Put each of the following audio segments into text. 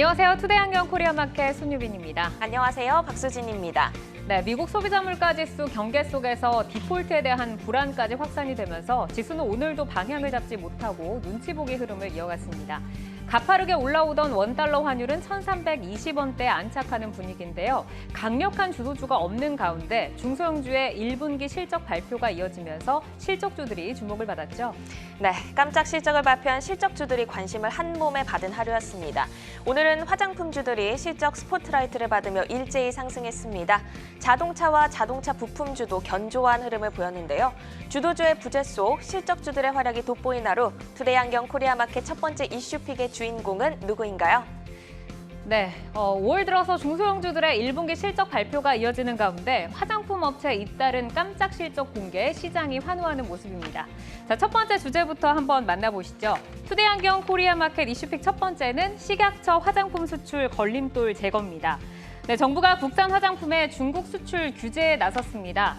안녕하세요. 투데이안경 코리아마켓 손유빈입니다. 안녕하세요. 박수진입니다. 네, 미국 소비자 물가지수 경계 속에서 디폴트에 대한 불안까지 확산이 되면서 지수는 오늘도 방향을 잡지 못하고 눈치 보기 흐름을 이어갔습니다. 가파르게 올라오던 원달러 환율은 1,320원대에 안착하는 분위기인데요. 강력한 주도주가 없는 가운데 중소형주의 1분기 실적 발표가 이어지면서 실적주들이 주목을 받았죠. 네, 깜짝 실적을 발표한 실적주들이 관심을 한 몸에 받은 하루였습니다. 오늘은 화장품주들이 실적 스포트라이트를 받으며 일제히 상승했습니다. 자동차와 자동차 부품주도 견조한 흐름을 보였는데요. 주도주의 부재 속 실적주들의 활약이 돋보인 하루, 투데이안경 코리아마켓 첫 번째 이슈픽의 주인공은 누구인가요? 네, 5월 들어서 중소형주들의 1분기 실적 발표가 이어지는 가운데 화장품 업체에 잇따른 깜짝 실적 공개에 시장이 환호하는 모습입니다. 자, 첫 번째 주제부터 한번 만나보시죠. 투데이안경 코리아마켓 이슈픽 첫 번째는 식약처 화장품 수출 걸림돌 제거입니다. 네, 정부가 국산 화장품의 중국 수출 규제에 나섰습니다.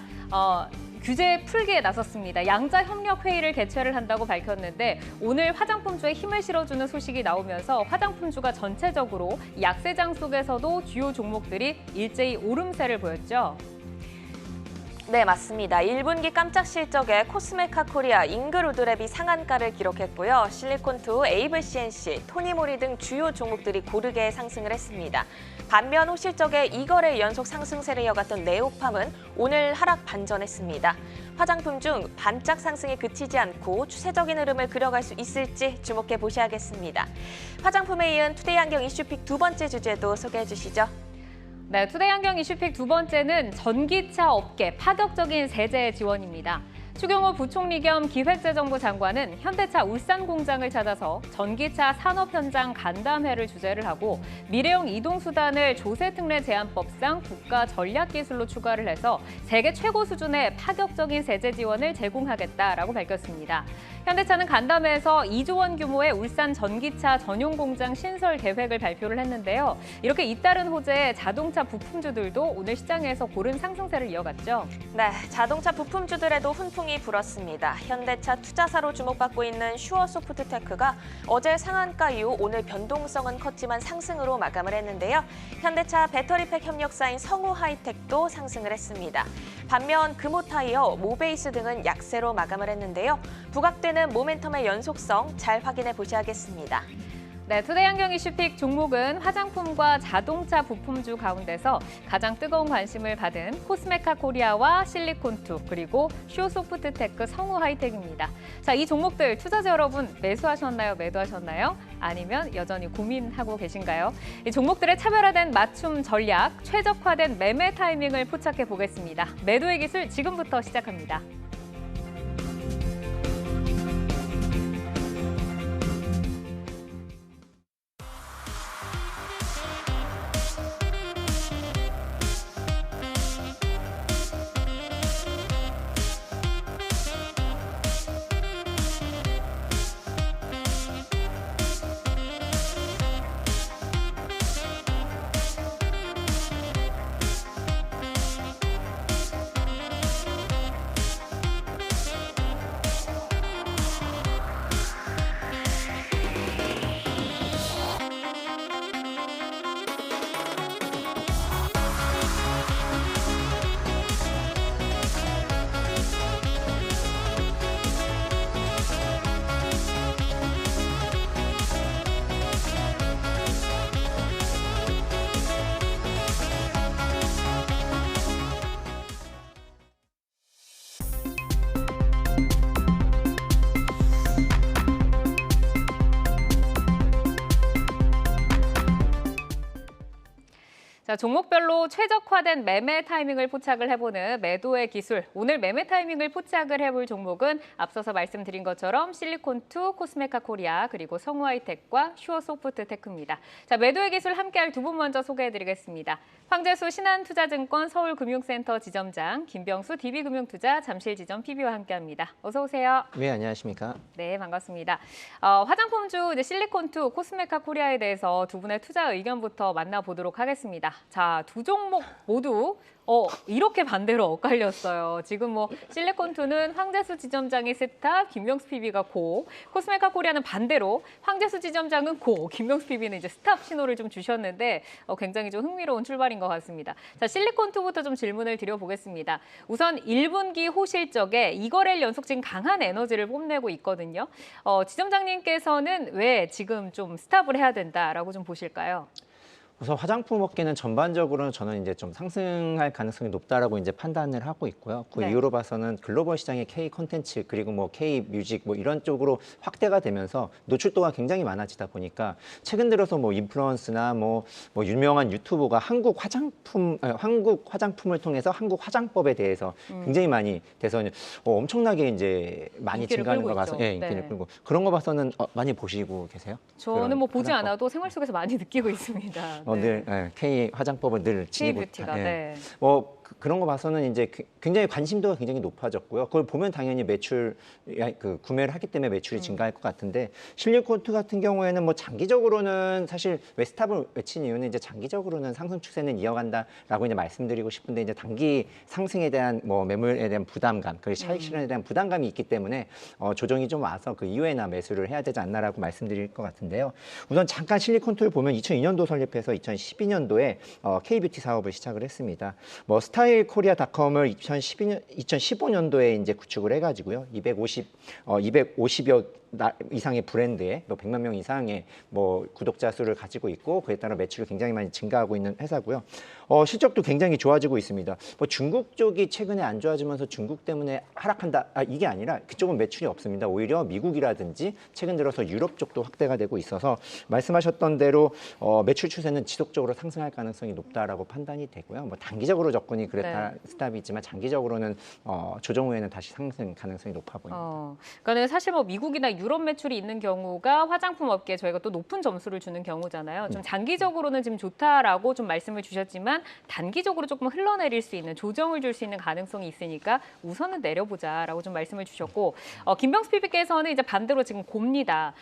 규제 풀기에 나섰습니다. 양자 협력 회의를 개최를 한다고 밝혔는데 오늘 화장품주에 힘을 실어주는 소식이 나오면서 화장품주가 전체적으로 약세장 속에서도 주요 종목들이 일제히 오름세를 보였죠. 네, 맞습니다. 1분기 깜짝 실적에 코스메카 코리아, 잉그로드랩이 상한가를 기록했고요. 실리콘투, 에이블 CNC, 토니모리 등 주요 종목들이 고르게 상승을 했습니다. 반면 호실적에 2거래 연속 상승세를 이어갔던 네오팜은 오늘 하락 반전했습니다. 화장품 중 반짝 상승에 그치지 않고 추세적인 흐름을 그려갈 수 있을지 주목해 보셔야겠습니다. 화장품에 이은 투데이안경 이슈픽 두 번째 주제도 소개해 주시죠. 네, 투데이안경 이슈픽 두 번째는 전기차 업계 파격적인 세제 지원입니다. 추경호 부총리 겸 기획재정부 장관은 현대차 울산 공장을 찾아서 전기차 산업 현장 간담회를 주재를 하고 미래형 이동수단을 조세특례 제한법상 국가 전략기술로 추가를 해서 세계 최고 수준의 파격적인 세제 지원을 제공하겠다라고 밝혔습니다. 현대차는 간담회에서 2조 원 규모의 울산 전기차 전용 공장 신설 계획을 발표를 했는데요. 이렇게 잇따른 호재의 자동차 부품주들도 오늘 시장에서 고른 상승세를 이어갔죠. 네, 자동차 부품주들에도 훈풍이 불었습니다. 현대차 투자사로 주목받고 있는 슈어소프트테크가 어제 상한가 이후 오늘 변동성은 컸지만 상승으로 마감을 했는데요. 현대차 배터리팩 협력사인 성우하이텍도 상승을 했습니다. 반면 금호타이어, 모베이스 등은 약세로 마감을 했는데요. 부각되는 모멘텀의 연속성 잘 확인해 보셔야겠습니다. 네, 투데이안경 이슈픽 종목은 화장품과 자동차 부품주 가운데서 가장 뜨거운 관심을 받은 코스메카 코리아와 실리콘투 그리고 슈어소프트테크 성우하이텍입니다. 자, 이 종목들 투자자 여러분 매수하셨나요? 매도하셨나요? 아니면 여전히 고민하고 계신가요? 이 종목들의 차별화된 맞춤 전략, 최적화된 매매 타이밍을 포착해 보겠습니다. 매도의 기술 지금부터 시작합니다. 자, 종목별로 최적화된 매매 타이밍을 포착을 해보는 매도의 기술. 오늘 매매 타이밍을 포착을 해볼 종목은 앞서서 말씀드린 것처럼 실리콘투, 코스메카 코리아, 그리고 성우하이텍과 슈어소프트테크입니다. 자, 매도의 기술 함께할 두 분 먼저 소개해드리겠습니다. 황재수 신한투자증권 서울금융센터 지점장, 김병수 DB금융투자 잠실지점 PB와 함께합니다. 어서 오세요. 네, 안녕하십니까? 네, 반갑습니다. 화장품주 실리콘투, 코스메카 코리아에 대해서 두 분의 투자 의견부터 만나보도록 하겠습니다. 자, 두 종목 모두 이렇게 반대로 엇갈렸어요. 지금 뭐 실리콘2는 황재수 지점장이 스탑, 김명수 PB가 고, 코스메카 코리아는 반대로 황재수 지점장은 고, 김명수 PB는 이제 스탑 신호를 좀 주셨는데 굉장히 좀 흥미로운 출발인 것 같습니다. 자, 실리콘2부터 좀 질문을 드려보겠습니다. 우선 1분기 호실적에 2거래일 연속 지금 강한 에너지를 뽐내고 있거든요. 지점장님께서는 왜 지금 좀 스탑을 해야 된다라고 좀 보실까요? 우선 화장품 업계는 전반적으로는 저는 이제 좀 상승할 가능성이 높다라고 이제 판단을 하고 있고요. 그 네. 이유로 봐서는 글로벌 시장의 K 콘텐츠 그리고 뭐 K 뮤직 뭐 이런 쪽으로 확대가 되면서 노출도가 굉장히 많아지다 보니까 최근 들어서 뭐 인플루언스나 뭐 유명한 유튜버가 한국 화장품을 통해서 한국 화장법에 대해서 굉장히 많이 돼서 엄청나게 이제 많이 인기를 증가하는 끌고 거 봐서 있죠. 인기를 네. 끌고 그런 거 봐서는 많이 보시고 계세요? 저는 뭐 보지 화장법? 않아도 생활 속에서 많이 느끼고 있습니다. 늘 K 화장법을 늘 지니고 K-뷰티가, 네. 그런 거 봐서는 이제 굉장히 관심도가 굉장히 높아졌고요. 그걸 보면 당연히 구매를 하기 때문에 매출이 증가할 것 같은데 실리콘2 같은 경우에는 뭐 장기적으로는 사실 왜 스탑을 외친 이유는 이제 장기적으로는 상승 추세는 이어간다라고 이제 말씀드리고 싶은데 이제 단기 상승에 대한 뭐 매물에 대한 부담감, 그리고 차익 실현에 대한 부담감이 있기 때문에 조정이 좀 와서 그 이후에나 매수를 해야 되지 않나라고 말씀드릴 것 같은데요. 우선 잠깐 실리콘2를 보면 2002년도 설립해서 2012년도에 K뷰티 사업을 시작을 했습니다. 뭐 스타일코리아닷컴을 2015년도에 이제 구축을 해가지고요. 250여 이상의 브랜드에 또 100만 명 이상의 뭐 구독자 수를 가지고 있고 그에 따라 매출이 굉장히 많이 증가하고 있는 회사고요. 실적도 굉장히 좋아지고 있습니다. 뭐 중국 쪽이 최근에 안 좋아지면서 중국 때문에 하락한다 이게 아니라 그쪽은 매출이 없습니다. 오히려 미국이라든지 최근 들어서 유럽 쪽도 확대가 되고 있어서 말씀하셨던 대로 매출 추세는 지속적으로 상승할 가능성이 높다라고 판단이 되고요. 뭐 단기적으로 접근이 그랬다 스탑이지만 장기적으로는 조정 후에는 다시 상승 가능성이 높아 보입니다. 그러니까 사실 뭐 미국이나 유럽 매출이 있는 경우가 화장품 업계에 저희가 또 높은 점수를 주는 경우잖아요. 좀 장기적으로는 지금 좋다라고 좀 말씀을 주셨지만 단기적으로 조금 흘러내릴 수 있는 조정을 줄 수 있는 가능성이 있으니까 우선은 내려보자라고 좀 말씀을 주셨고 김병수 PB께서는 이제 반대로 지금 곱니다.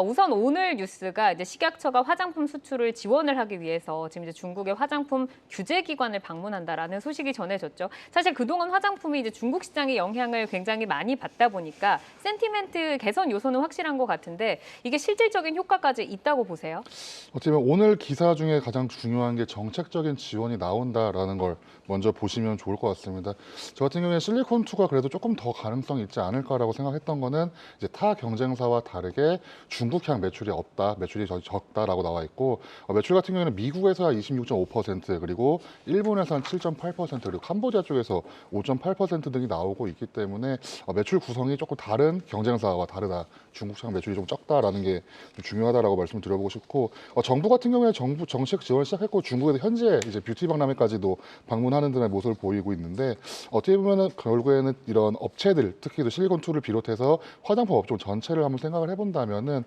우선 오늘 뉴스가 이제 식약처가 화장품 수출을 지원을 하기 위해서 지금 이제 중국의 화장품 규제 기관을 방문한다라는 소식이 전해졌죠. 사실 그동안 화장품이 이제 중국 시장의 영향을 굉장히 많이 받다 보니까 센티멘트 개선 요소는 확실한 것 같은데 이게 실질적인 효과까지 있다고 보세요? 어떻게 보면 오늘 기사 중에 가장 중요한 게 정책적인 지원이 나온다라는 걸 먼저 보시면 좋을 것 같습니다. 저 같은 경우에 실리콘2가 그래도 조금 더 가능성이 있지 않을까라고 생각했던 거는 이제 타 경쟁사와 다르게 중국향 매출이 없다, 매출이 적다라고 나와 있고 매출 같은 경우에는 미국에서 26.5% 그리고 일본에서 한 7.8% 그리고 캄보디아 쪽에서 5.8% 등이 나오고 있기 때문에 매출 구성이 조금 다른 경쟁사와 다르다. 중국향 매출이 좀 적다라는 게 중요하다라고 말씀을 드려보고 싶고 정부 같은 경우에 정책 지원을 시작했고 중국에서 현재 이제 뷰티 박람회까지도 방문하는 등의 모습을 보이고 있는데 어떻게 보면은 결국에는 이런 업체들 특히 실리콘2를 비롯해서 화장품 업종 전체를 한번 생각을 해본다면은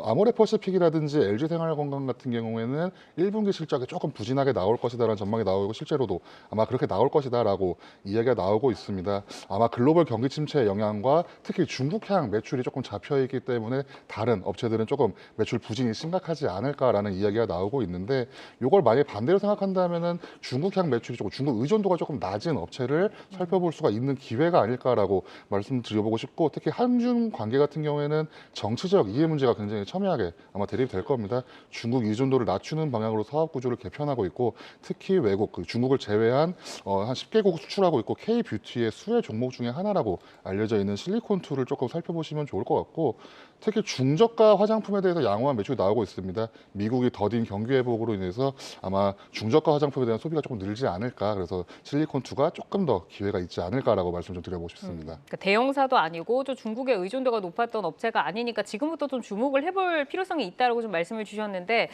아모레퍼시픽이라든지 LG생활건강 같은 경우에는 1분기 실적이 조금 부진하게 나올 것이다라는 전망이 나오고 실제로도 아마 그렇게 나올 것이다라고 이야기가 나오고 있습니다. 아마 글로벌 경기 침체의 영향과 특히 중국향 매출이 조금 잡혀 있기 때문에 다른 업체들은 조금 매출 부진이 심각하지 않을까라는 이야기가 나오고 있는데 이걸 만약에 반대로 생각한다면은 중국향 매출이 조금 중국 의존도가 조금 낮은 업체를 살펴볼 수가 있는 기회가 아닐까라고 말씀드려보고 싶고 특히 한중 관계 같은 경우에는 정치적 이해 문제가 굉장히 첨예하게 아마 대립이 될 겁니다. 중국 의존도를 낮추는 방향으로 사업 구조를 개편하고 있고 특히 외국 중국을 제외한 한 10개국 수출하고 있고 K뷰티의 수혜 종목 중에 하나라고 알려져 있는 실리콘2를 조금 살펴보시면 좋을 것 같고 특히 중저가 화장품에 대해서 양호한 매출이 나오고 있습니다. 미국이 더딘 경기 회복으로 인해서 아마 중저가 화장품에 대한 소비가 조금 늘지 않을까 그래서 실리콘2가 조금 더 기회가 있지 않을까라고 말씀 좀 드려보고 싶습니다. 그러니까 대형사도 아니고 또 중국의 의존도가 높았던 업체가 아니니까 지금부터 좀 주목을 해볼 필요성이 있다라고 좀 말씀을 주셨는데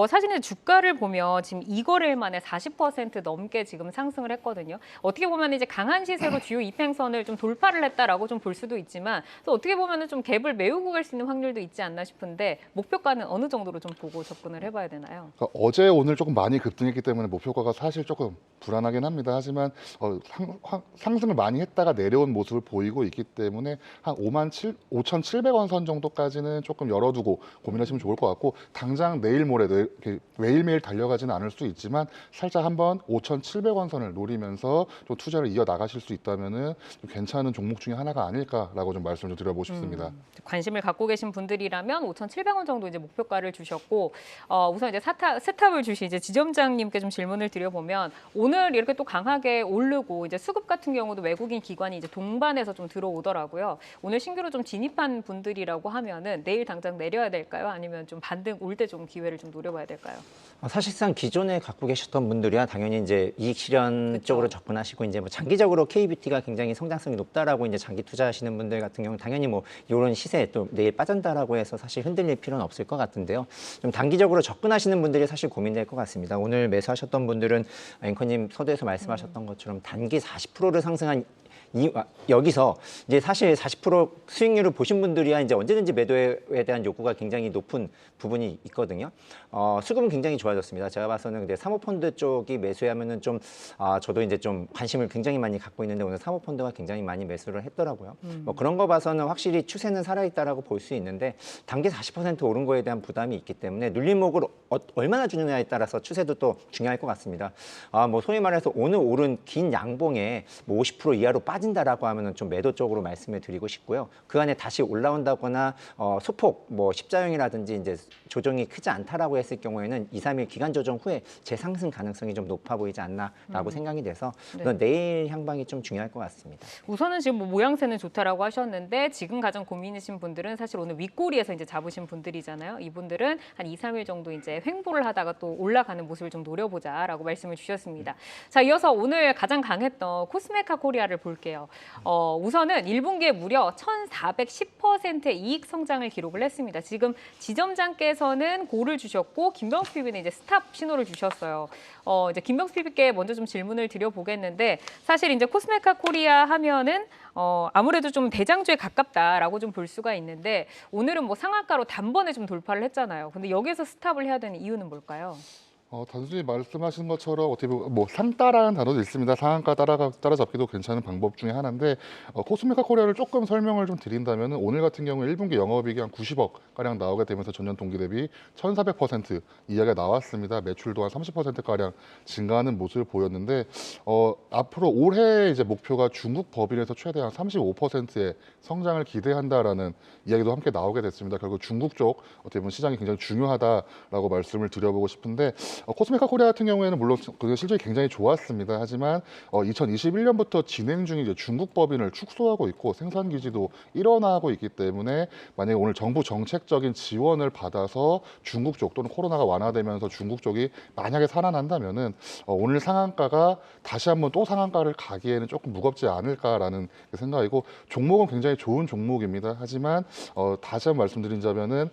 사실은 주가를 보면 지금 2거래일 만에 40% 넘게 지금 상승을 했거든요. 어떻게 보면 이제 강한 시세로 주요 이평선을 좀 돌파를 했다라고 좀 볼 수도 있지만 또 어떻게 보면은 좀 갭을 메우고 갈 수 있는 확률도 있지 않나 싶은데 목표가는 어느 정도로 좀 보고 접근을 해봐야 되나요? 그러니까 어제 오늘 조금 많이 급등했기 때문에 목표가가 사실 조금 불안하긴 합니다. 하지만 상승을 많이 했다가 내려온 모습을 보이고 있기 때문에 한 5,700원 선 정도까지는 조금 열어두고 고민하시면 좋을 것 같고, 당장 내일 모레 이렇게 매일매일 달려가지는 않을 수 있지만 살짝 한번 5,700원 선을 노리면서 좀 투자를 이어 나가실 수 있다면은 좀 괜찮은 종목 중에 하나가 아닐까라고 좀 말씀을 좀 드려보고 싶습니다. 관심을 갖고 계신 분들이라면 5,700원 정도 이제 목표가를 주셨고, 우선 이제 스탑을 주신 이제 지점장님께 좀 질문을 드려보면, 오늘 이렇게 또 강하게 오르고 이제 수급 같은 경우도 외국인 기관이 이제 동반해서 좀 들어오더라고요. 오늘 신규로 좀 진입한 분들이라고 하면은 내일 당장 내려야 될까요? 아니면 좀 반등 올 때 좀 기회를 좀 노려봐야 될까요? 사실상 기존에 갖고 계셨던 분들이야 당연히 이제 이익 실현 그쵸. 쪽으로 접근하시고, 이제 뭐 장기적으로 K뷰티가 굉장히 성장성이 높다라고 이제 장기 투자하시는 분들 같은 경우는 당연히 뭐 이런 시세에 또 내일 빠진다라고 해서 사실 흔들릴 필요는 없을 것 같은데요. 좀 단기적으로 접근하시는 분들이 사실 고민될 것 같습니다. 오늘 매수하셨던 분들은 앵커님 서두에서 말씀하셨던 것처럼 단기 40%를 상승한 여기서 이제 사실 40% 수익률을 보신 분들이야 이제 언제든지 매도에 대한 욕구가 굉장히 높은 부분이 있거든요. 수급은 굉장히 좋아졌습니다. 제가 봐서는 근데 사모펀드 쪽이 매수하면은 좀 저도 이제 좀 관심을 굉장히 많이 갖고 있는데, 오늘 사모펀드가 굉장히 많이 매수를 했더라고요. 뭐 그런 거 봐서는 확실히 추세는 살아있다라고 볼 수 있는데, 단기 40% 오른 거에 대한 부담이 있기 때문에 눌림목을 얼마나 주느냐에 따라서 추세도 또 중요할 것 같습니다. 뭐 소위 말해서 오늘 오른 긴 양봉에 뭐 50% 이하로 빠진다라고 하면은 좀 매도 쪽으로 말씀을 드리고 싶고요. 그 안에 다시 올라온다거나 소폭 뭐 십자형이라든지 이제 조정이 크지 않다라고 했을 경우에는 2, 3일 기간 조정 후에 재상승 가능성이 좀 높아 보이지 않나라고 생각이 돼서 내일 향방이 좀 중요할 것 같습니다. 우선은 지금 뭐 모양새는 좋다라고 하셨는데, 지금 가장 고민이신 분들은 사실 오늘 윗꼬리에서 이제 잡으신 분들이잖아요. 이분들은 한 2, 3일 정도 이제 횡보를 하다가 또 올라가는 모습을 좀 노려보자라고 말씀을 주셨습니다. 자, 이어서 오늘 가장 강했던 코스메카 코리아를 볼게요. 우선은 1분기에 무려 1,410%의 이익 성장을 기록을 했습니다. 지금 지점장께서는 고를 주셨고, 김병수 PB는 이제 스탑 신호를 주셨어요. 이제 김병수 PB께 먼저 좀 질문을 드려보겠는데, 사실 이제 코스메카 코리아 하면은 아무래도 좀 대장주에 가깝다라고 좀 볼 수가 있는데, 오늘은 뭐 상한가로 단번에 좀 돌파를 했잖아요. 근데 여기서 스탑을 해야 되는 이유는 뭘까요? 단순히 말씀하신 것처럼 어떻게 보면 뭐 산따라는 단어도 있습니다. 상한가 따라잡기도 괜찮은 방법 중에 하나인데, 코스메카 코리아를 조금 설명을 좀 드린다면, 오늘 같은 경우에 1분기 영업이익이 한 90억 가량 나오게 되면서 전년 동기 대비 1,400% 이하가 나왔습니다. 매출도 한 30% 가량 증가하는 모습을 보였는데, 앞으로 올해 이제 목표가 중국 법인에서 최대한 35%의 성장을 기대한다라는 이야기도 함께 나오게 됐습니다. 결국 중국 쪽 어떻게 보면 시장이 굉장히 중요하다라고 말씀을 드려보고 싶은데, 코스메카 코리아 같은 경우에는 물론 그 실적이 굉장히 좋았습니다. 하지만 2021년부터 진행 중인 이제 중국 법인을 축소하고 있고 생산 기지도 일어나고 있기 때문에, 만약에 오늘 정부 정책적인 지원을 받아서 중국 쪽 또는 코로나가 완화되면서 중국 쪽이 만약에 살아난다면은 오늘 상한가가 다시 한번 또 상한가를 가기에는 조금 무겁지 않을까라는 생각이고, 종목은 굉장히 좋은 종목입니다. 하지만 다시 한번 말씀드리자면은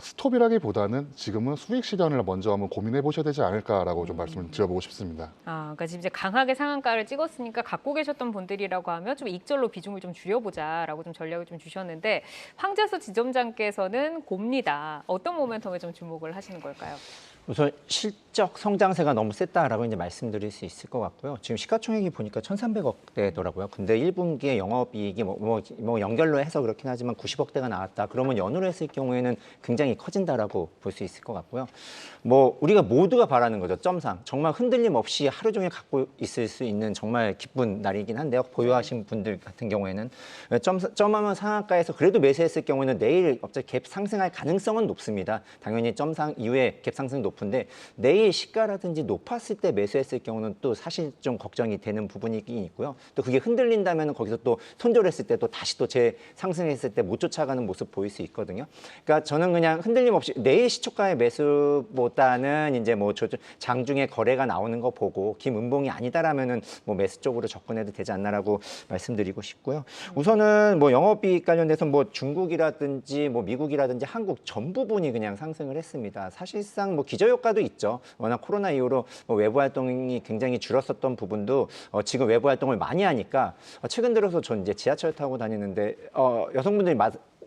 스톱이라기보다는 지금은 수익 실현을 먼저 한번 고민해 보셔야 되지 않을까라고 좀 말씀을 드려보고 싶습니다. 그러니까 지금 이제 강하게 상한가를 찍었으니까 갖고 계셨던 분들이라고 하면 좀 익절로 비중을 좀 줄여보자라고 좀 전략을 좀 주셨는데, 황재수 지점장께서는 곱니다. 어떤 모멘텀에 좀 주목을 하시는 걸까요? 우선 실적 성장세가 너무 셌다라고 이제 말씀드릴 수 있을 것 같고요. 지금 시가총액이 보니까 1,300억대더라고요. 근데 1분기에 영업이익이 뭐 연결로 해서 그렇긴 하지만 90억대가 나왔다. 그러면 연으로 했을 경우에는 굉장히 커진다라고 볼 수 있을 것 같고요. 뭐 우리가 모두가 바라는 거죠. 점상 정말 흔들림 없이 하루 종일 갖고 있을 수 있는 정말 기쁜 날이긴 한데요. 보유하신 분들 같은 경우에는 점하면 상한가에서 그래도 매수했을 경우에는 내일 갑자기 갭 상승할 가능성은 높습니다. 당연히 점상 이후에 갭 상승 높은데, 내일 시가라든지 높았을 때 매수했을 경우는 또 사실 좀 걱정이 되는 부분이긴 있고요. 또 그게 흔들린다면 거기서 또 손절했을 때 또 다시 또 재상승했을 때 못 쫓아가는 모습 보일 수 있거든요. 그러니까 저는 그냥 흔들림 없이 내일 시초가의 매수보다는 이제 뭐 장중에 거래가 나오는 거 보고 김은봉이 아니다라면은 뭐 매수 쪽으로 접근해도 되지 않나라고 말씀드리고 싶고요. 우선은 뭐 영업이익 관련돼서 뭐 중국이라든지 뭐 미국이라든지 한국 전 부분이 그냥 상승을 했습니다. 사실상 뭐 기저효과도 있죠. 워낙 코로나 이후로 뭐 외부 활동이 굉장히 줄었었던 부분도 지금 외부 활동을 많이 하니까, 최근 들어서 전 이제 지하철 타고 다니는데 여성분들이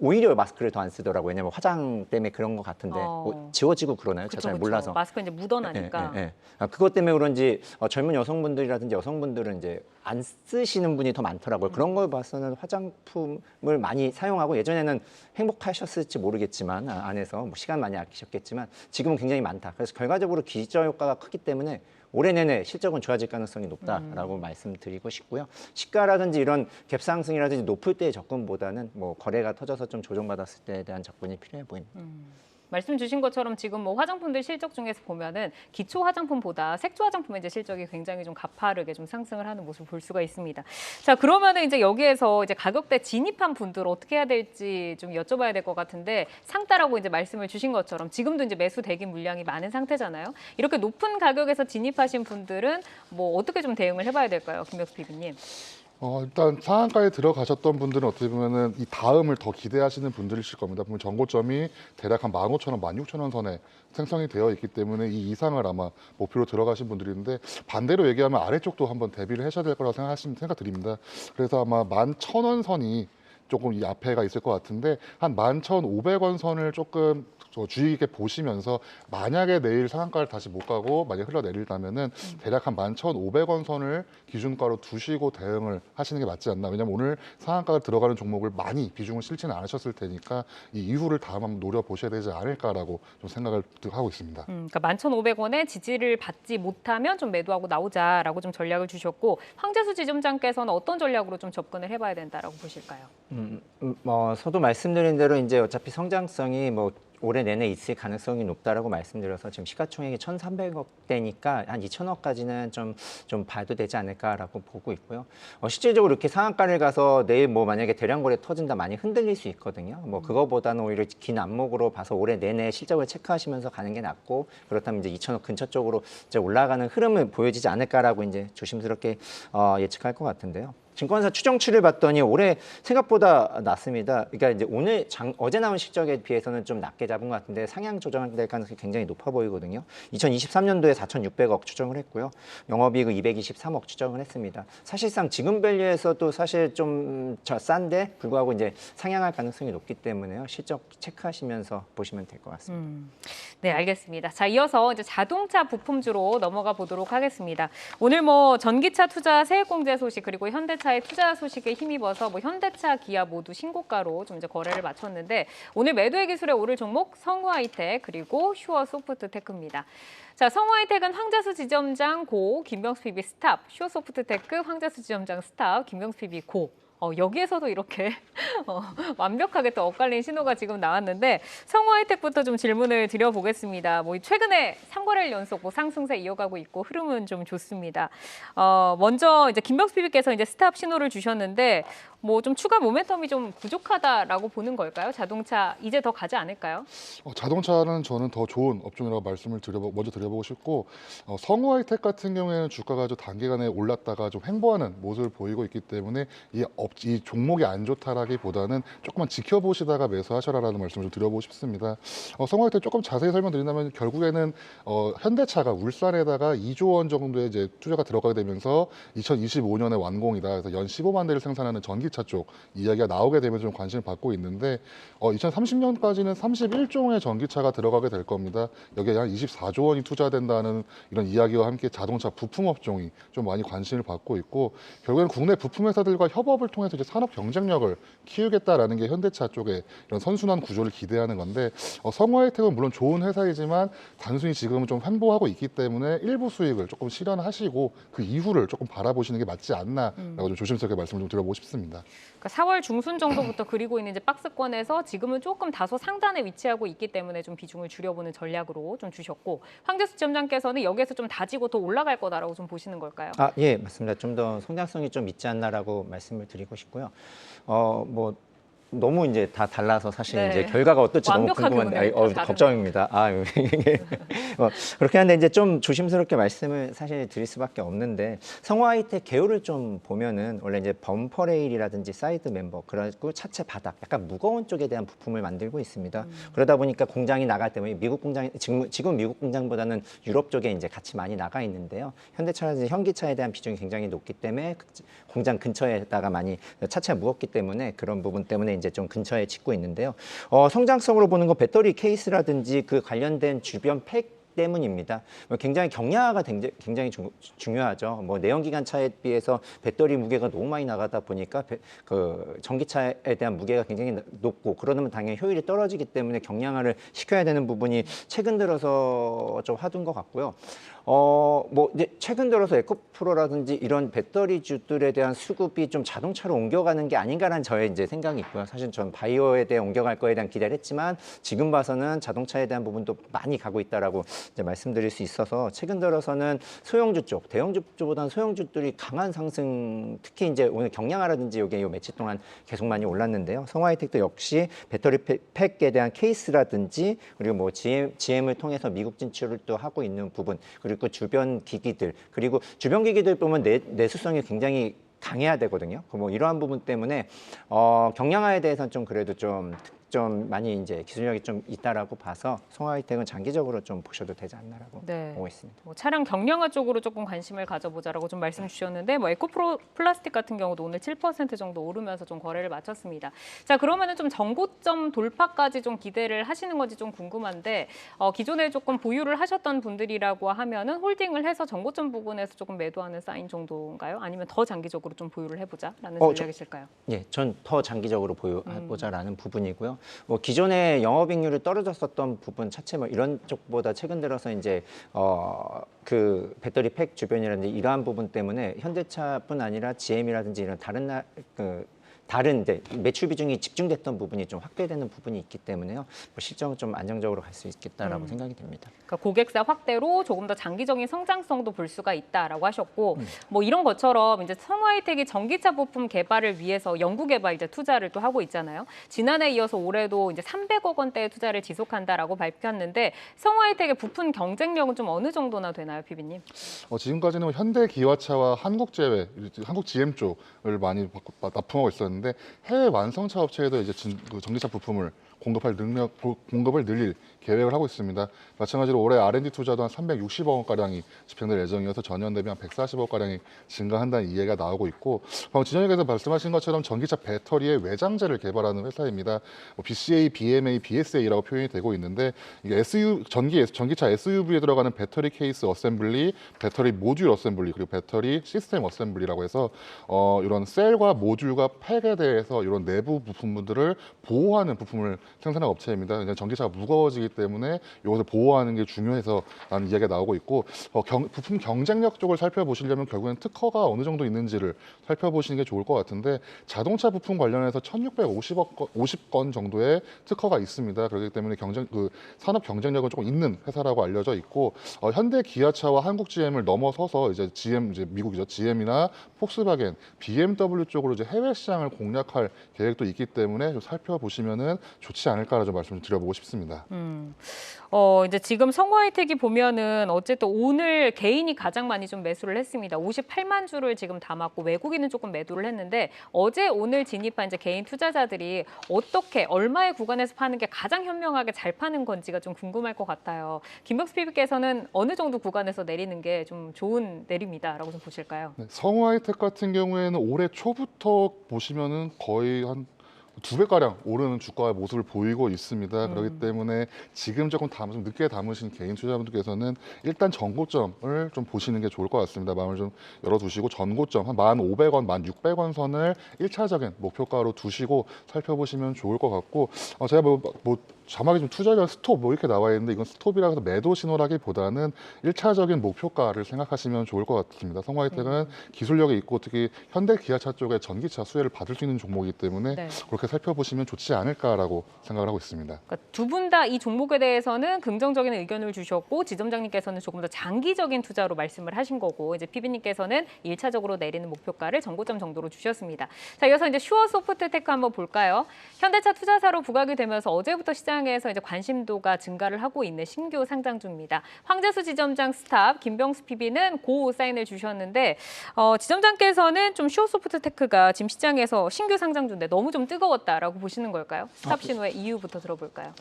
오히려 마스크를 더 안 쓰더라고요. 왜냐면 화장 때문에 그런 것 같은데 뭐 지워지고 그러나요? 제가 잘 몰라서. 마스크 이제 묻어나니까. 그것 때문에 그런지 젊은 여성분들이라든지 여성분들은 이제 안 쓰시는 분이 더 많더라고요. 그런 걸 봐서는 화장품을 많이 사용하고 예전에는 행복하셨을지 모르겠지만 안에서 뭐 시간 많이 아끼셨겠지만 지금은 굉장히 많다. 그래서 결과적으로 기저 효과가 크기 때문에 올해 내내 실적은 좋아질 가능성이 높다라고 말씀드리고 싶고요. 시가라든지 이런 갭 상승이라든지 높을 때의 접근보다는 뭐 거래가 터져서 좀 조정받았을 때에 대한 접근이 필요해 보입니다. 말씀 주신 것처럼 지금 뭐 화장품들 실적 중에서 보면은 기초 화장품보다 색조 화장품의 이제 실적이 굉장히 좀 가파르게 좀 상승을 하는 모습을 볼 수가 있습니다. 자, 그러면은 이제 여기에서 이제 가격대 진입한 분들 어떻게 해야 될지 좀 여쭤봐야 될 것 같은데 상따라고 이제 말씀을 주신 것처럼 지금도 이제 매수 대기 물량이 많은 상태잖아요. 이렇게 높은 가격에서 진입하신 분들은 뭐 어떻게 좀 대응을 해봐야 될까요, 김명수 PB님? 일단 상한가에 들어가셨던 분들은 어떻게 보면은 이 다음을 더 기대하시는 분들이실 겁니다. 보면 전고점이 대략 한 15,000원, 16,000원 선에 생성이 되어 있기 때문에 이 이상을 아마 목표로 들어가신 분들인데 반대로 얘기하면 아래쪽도 한번 대비를 하셔야 될 거라고 생각드립니다. 그래서 아마 11,000원 선이 조금 이 앞에가 있을 것 같은데 한 11,500원 선을 조금 주의 깊게 보시면서 만약에 내일 상한가를 다시 못 가고 만약에 흘러내린다면은 대략 한 11,500원 선을 기준가로 두시고 대응을 하시는 게 맞지 않나. 왜냐면 오늘 상한가가 들어가는 종목을 많이 비중을 실지는 않으셨을 테니까 이 이후를 다음 한번 노려보셔야 되지 않을까라고 좀 생각을 하고 있습니다. 그러니까 11,500원에 지지를 받지 못하면 좀 매도하고 나오자라고 좀 전략을 주셨고 황재수 지점장께서는 어떤 전략으로 좀 접근을 해봐야 된다라고 보실까요? 저도 말씀드린 대로 이제 어차피 성장성이 뭐 올해 내내 있을 가능성이 높다라고 말씀드려서 지금 시가총액이 1,300억대니까 한 2,000억까지는 좀 봐도 되지 않을까라고 보고 있고요. 실질적으로 이렇게 상한가를 가서 내일 뭐 만약에 대량 거래 터진다 많이 흔들릴 수 있거든요. 뭐 그거보다는 오히려 긴 안목으로 봐서 올해 내내 실적을 체크하시면서 가는 게 낫고 그렇다면 이제 2,000억 근처 쪽으로 이제 올라가는 흐름을 보여지지 않을까라고 이제 조심스럽게 예측할 것 같은데요. 증권사 추정치를 봤더니 올해 생각보다 낮습니다. 그러니까 이제 어제 나온 실적에 비해서는 좀 낮게 잡은 것 같은데 상향 조정될 가능성이 굉장히 높아 보이거든요. 2023년도에 4,600억 추정을 했고요. 영업이익 223억 추정을 했습니다. 사실상 지금 밸류에서도 사실 좀 싼데 불구하고 이제 상향할 가능성이 높기 때문에요. 실적 체크하시면서 보시면 될 것 같습니다. 네, 알겠습니다. 자, 이어서 이제 자동차 부품주로 넘어가 보도록 하겠습니다. 오늘 뭐 전기차 투자 세액공제 소식 그리고 현대차의 투자 소식에 힘입어서 뭐 현대차, 기아 모두 신고가로 좀 이제 거래를 마쳤는데 오늘 매도의 기술에 오를 종목 성우하이텍 그리고 슈어소프트테크입니다. 자, 성우하이텍은 황재수 지점장 고, 김명수 PB 스탑, 슈어소프트테크 황재수 지점장 스탑, 김명수 PB 고. 여기에서도 이렇게 완벽하게 또 엇갈린 신호가 지금 나왔는데 성우하이텍부터 좀 질문을 드려보겠습니다. 뭐 최근에 3거래일 연속 뭐 상승세 이어가고 있고 흐름은 좀 좋습니다. 먼저 이제 김명수 PB께서 이제 스탑 신호를 주셨는데 뭐 좀 추가 모멘텀이 좀 부족하다라고 보는 걸까요? 자동차 이제 더 가지 않을까요? 자동차는 저는 더 좋은 업종이라고 말씀을 먼저 드려보고 싶고 성우하이텍 같은 경우에는 주가가 좀 단기간에 올랐다가 좀 횡보하는 모습을 보이고 있기 때문에 이 종목이 안 좋다라기보다는 조금만 지켜보시다가 매수하셔라라는 말씀을 좀 드려보고 싶습니다. 성우하이텍 조금 자세히 설명드린다면 결국에는 현대차가 울산에다가 2조 원 정도의 이제 투자가 들어가게 되면서 2025년에 완공이다. 그래서 연 15만 대를 생산하는 전기차 쪽 이야기가 나오게 되면서 좀 관심을 받고 있는데 2030년까지는 31종의 전기차가 들어가게 될 겁니다. 여기에 한 24조 원이 투자된다는 이런 이야기와 함께 자동차 부품 업종이 좀 많이 관심을 받고 있고 결국에는 국내 부품 회사들과 협업을 통해서 이제 산업 경쟁력을 키우겠다라는 게 현대차 쪽에 이런 선순환 구조를 기대하는 건데 성우하이텍은 물론 좋은 회사이지만 단순히 지금은 좀 횡보하고 있기 때문에 일부 수익을 조금 실현하시고 그 이후를 조금 바라보시는 게 맞지 않나라고 좀 조심스럽게 말씀을 좀 드려보고 싶습니다. 그러니까 4월 중순 정도부터 그리고 있는 이제 박스권에서 지금은 조금 다소 상단에 위치하고 있기 때문에 좀 비중을 줄여보는 전략으로 좀 주셨고 황재수 지점장께서는 여기에서 좀 다지고 더 올라갈 거다라고 좀 보시는 걸까요? 예, 맞습니다. 좀 더 성장성이 좀 있지 않나라고 말씀을 드리고 싶고요. 뭐 너무 이제 다 달라서 사실 네. 이제 결과가 어떨지 너무 궁금한데 걱정입니다. 그렇게 하는데 이제 좀 조심스럽게 말씀을 사실 드릴 수밖에 없는데 성우하이텍 개요를 좀 보면은 원래 이제 범퍼 레일이라든지 사이드 멤버 그리고 차체 바닥 약간 무거운 쪽에 대한 부품을 만들고 있습니다. 그러다 보니까 공장이 나갈 때문에 미국 공장 지금 미국 공장보다는 유럽 쪽에 이제 같이 많이 나가 있는데요. 현대차라든지 현기차에 대한 비중이 굉장히 높기 때문에 공장 근처에다가 많이 차체가 무겁기 때문에 그런 부분 때문에 이제 좀 근처에 짓고 있는데요. 성장성으로 보는 거 배터리 케이스라든지 그 관련된 주변 팩 때문입니다. 굉장히 경량화가 굉장히 중요하죠. 뭐 내연기관차에 비해서 배터리 무게가 너무 많이 나가다 보니까 그 전기차에 대한 무게가 굉장히 높고 그러면 당연히 효율이 떨어지기 때문에 경량화를 시켜야 되는 부분이 최근 들어서 좀 화두인 것 같고요. 뭐 이제 최근 들어서 에코프로라든지 이런 배터리주들에 대한 수급이 좀 자동차로 옮겨가는 게 아닌가라는 저의 이제 생각이 있고요. 사실 전 바이오에 대해 옮겨갈 거에 대한 기대를 했지만 지금 봐서는 자동차에 대한 부분도 많이 가고 있다라고 이제 말씀드릴 수 있어서 최근 들어서는 소형주 쪽, 대형주보다는 소형주들이 강한 상승, 특히 이제 오늘 경량화라든지 이게 요 며칠 동안 계속 많이 올랐는데요. 성화이텍도 역시 배터리 팩에 대한 케이스라든지 그리고 뭐 GM을 통해서 미국 진출을 또 하고 있는 부분 그리고 그 주변 기기들 그리고 주변 기기들 보면 내수성이 굉장히 강해야 되거든요. 뭐 이러한 부분 때문에 경량화에 대해서는 좀 그래도 좀 많이 이제 기술력이 좀 있다라고 봐서 성화이텍은 장기적으로 좀 보셔도 되지 않나라고 보고 있습니다. 뭐 차량 경량화 쪽으로 조금 관심을 가져보자라고 좀 말씀 주셨는데 뭐 에코프로 플라스틱 같은 경우도 오늘 7% 정도 오르면서 좀 거래를 마쳤습니다. 자, 그러면은 좀 전고점 돌파까지 좀 기대를 하시는 건지 좀 궁금한데 기존에 조금 보유를 하셨던 분들이라고 하면은 홀딩을 해서 전고점 부분에서 조금 매도하는 사인 정도인가요? 아니면 더 장기적으로 좀 보유를 해보자라는 전략이실까요? 예, 전 더 장기적으로 보유해보자라는 부분이고요. 뭐 기존에 영업이익률이 떨어졌었던 부분 차체 뭐 이런 쪽보다 최근 들어서 이제 그 배터리 팩 주변이라든지 이러한 부분 때문에 현대차뿐 아니라 GM이라든지 이런 다른 이제 매출 비중이 집중됐던 부분이 좀 확대되는 부분이 있기 때문에요. 뭐 실적은 좀 안정적으로 갈 수 있겠다라고 생각이 됩니다. 그러니까 고객사 확대로 조금 더 장기적인 성장성도 볼 수가 있다라고 하셨고, 뭐 이런 것처럼 이제 성화이텍이 전기차 부품 개발을 위해서 연구 개발 이제 투자를 또 하고 있잖아요. 지난해 이어서 올해도 이제 300억 원대의 투자를 지속한다라고 밝혔는데 성화이텍의 부품 경쟁력은 좀 어느 정도나 되나요, 피비님? 지금까지는 현대 기아차와 한국 GM 쪽을 많이 납품하고 있었는데. 해외 완성차 업체에도 이제 전기차 부품을 공급을 늘릴 계획을 하고 있습니다. 마찬가지로 올해 R&D 투자도 한 360억 원가량이 집행될 예정이어서 전년 대비 한 140억 가량이 증가한다는 이해가 나오고 있고 방금 진영님께서 말씀하신 것처럼 전기차 배터리의 외장재를 개발하는 회사입니다. BCA, BMA, BSA라고 표현이 되고 있는데 이게 전기차 SUV에 들어가는 배터리 케이스 어셈블리, 배터리 모듈 어셈블리 그리고 배터리 시스템 어셈블리라고 해서 이런 셀과 모듈과 팩에 대해서 이런 내부 부품들을 보호하는 부품을 생산한 업체입니다. 전기차가 무거워지기 때문에 이것을 보호하는 게 중요해서라는 이야기가 나오고 있고 부품 경쟁력 쪽을 살펴보시려면 결국엔 특허가 어느 정도 있는지를 살펴보시는 게 좋을 것 같은데 자동차 부품 관련해서 1,650건 정도의 특허가 있습니다. 그렇기 때문에 산업 경쟁력은 조금 있는 회사라고 알려져 있고 현대 기아차와 한국 GM을 넘어서서 이제 미국이죠. GM이나 폭스바겐, BMW 쪽으로 이제 해외 시장을 공략할 계획도 있기 때문에 좀 살펴보시면은 좋지 않을까라는 좀 말씀을 드려보고 싶습니다. 이제 지금 성화이텍이 보면은 어쨌든 오늘 개인이 가장 많이 좀 매수를 했습니다. 58만 주를 지금 담았고 외국인은 조금 매도를 했는데 어제 오늘 진입한 이제 개인 투자자들이 어떻게 얼마의 구간에서 파는 게 가장 현명하게 잘 파는 건지가 좀 궁금할 것 같아요. 김병수 PB께서는 어느 정도 구간에서 내리는 게 좀 좋은 내립니다라고 좀 보실까요? 네, 성화이텍 같은 경우에는 올해 초부터 보시면은 거의 한 2배가량 오르는 주가의 모습을 보이고 있습니다. 그렇기 때문에 지금 조금 늦게 담으신 개인 투자자분들께서는 일단 전고점을 좀 보시는 게 좋을 것 같습니다. 마음을 좀 열어두시고 전고점 한 1,500원, 1,600원 선을 1차적인 목표가로 두시고 살펴보시면 좋을 것 같고 제가 자막에 좀 투자자 스톱 이렇게 나와 있는데 이건 스톱이라서 매도 신호라기보다는 1차적인 목표가를 생각하시면 좋을 것 같습니다. 성화이텍은 기술력이 있고 특히 현대 기아차 쪽에 전기차 수혜를 받을 수 있는 종목이기 때문에 그렇게 살펴보시면 좋지 않을까라고 생각을 하고 있습니다. 그러니까 두 분 다 이 종목에 대해서는 긍정적인 의견을 주셨고 지점장님께서는 조금 더 장기적인 투자로 말씀을 하신 거고 이제 피비님께서는 1차적으로 내리는 목표가를 전고점 정도로 주셨습니다. 자, 이어서 이제 슈어소프트테크 한번 볼까요? 현대차 투자사로 부각이 되면서 어제부터 시장에서 이제 관심도가 증가를 하고 있는 신규 상장주입니다. 황재수 지점장 스탑, 김병수 PB는 고 사인을 주셨는데 지점장께서는 좀 슈어소프트테크가 지금 시장에서 신규 상장주인데 너무 좀 뜨거웠다라고 보시는 걸까요? 스탑 신호의 이유부터 들어볼까요?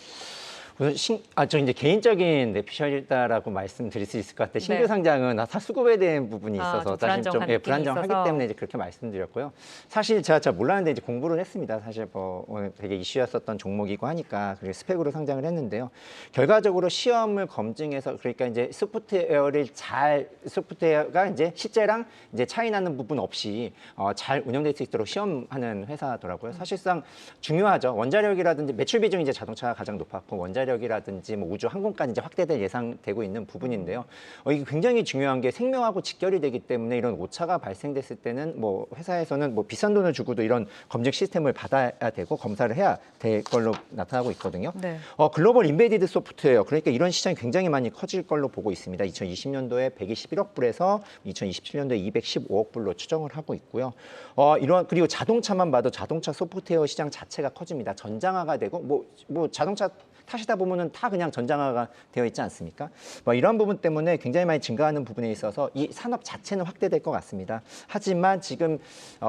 우선 저 이제 개인적인 내피셜이다라고 말씀드릴 수 있을 것 같아요. 신규 네. 상장은 다 수급에 대한 부분이 있어서 좀 사실 좀 불안정한 느낌이 불안정하기 있어서. 때문에 이제 그렇게 말씀드렸고요. 사실 제가 잘 몰랐는데 이제 공부를 했습니다. 사실 뭐 오늘 되게 이슈였었던 종목이고 하니까 그리고 스펙으로 상장을 했는데요. 결과적으로 시험을 검증해서 그러니까 이제 소프트웨어가 이제 실제랑 이제 차이 나는 부분 없이 잘 운영될 수 있도록 시험하는 회사더라고요. 사실상 중요하죠. 원자력이라든지 매출 비중이 이제 자동차가 가장 높았고 원자력이라든지 뭐 우주 항공까지 이제 확대될 예상되고 있는 부분인데요. 이게 굉장히 중요한 게 생명하고 직결이 되기 때문에 이런 오차가 발생됐을 때는 뭐 회사에서는 뭐 비싼 돈을 주고도 이런 검증 시스템을 받아야 되고 검사를 해야 될 걸로 나타나고 있거든요. 네. 글로벌 인베디드 소프트웨어 그러니까 이런 시장이 굉장히 많이 커질 걸로 보고 있습니다. 2020년도에 121억 불에서 2027년도에 215억 불로 추정을 하고 있고요. 그리고 자동차만 봐도 자동차 소프트웨어 시장 자체가 커집니다. 전장화가 되고 뭐 자동차 타시다 보면은 다 그냥 전장화가 되어 있지 않습니까? 뭐 이런 부분 때문에 굉장히 많이 증가하는 부분에 있어서 이 산업 자체는 확대될 것 같습니다. 하지만 지금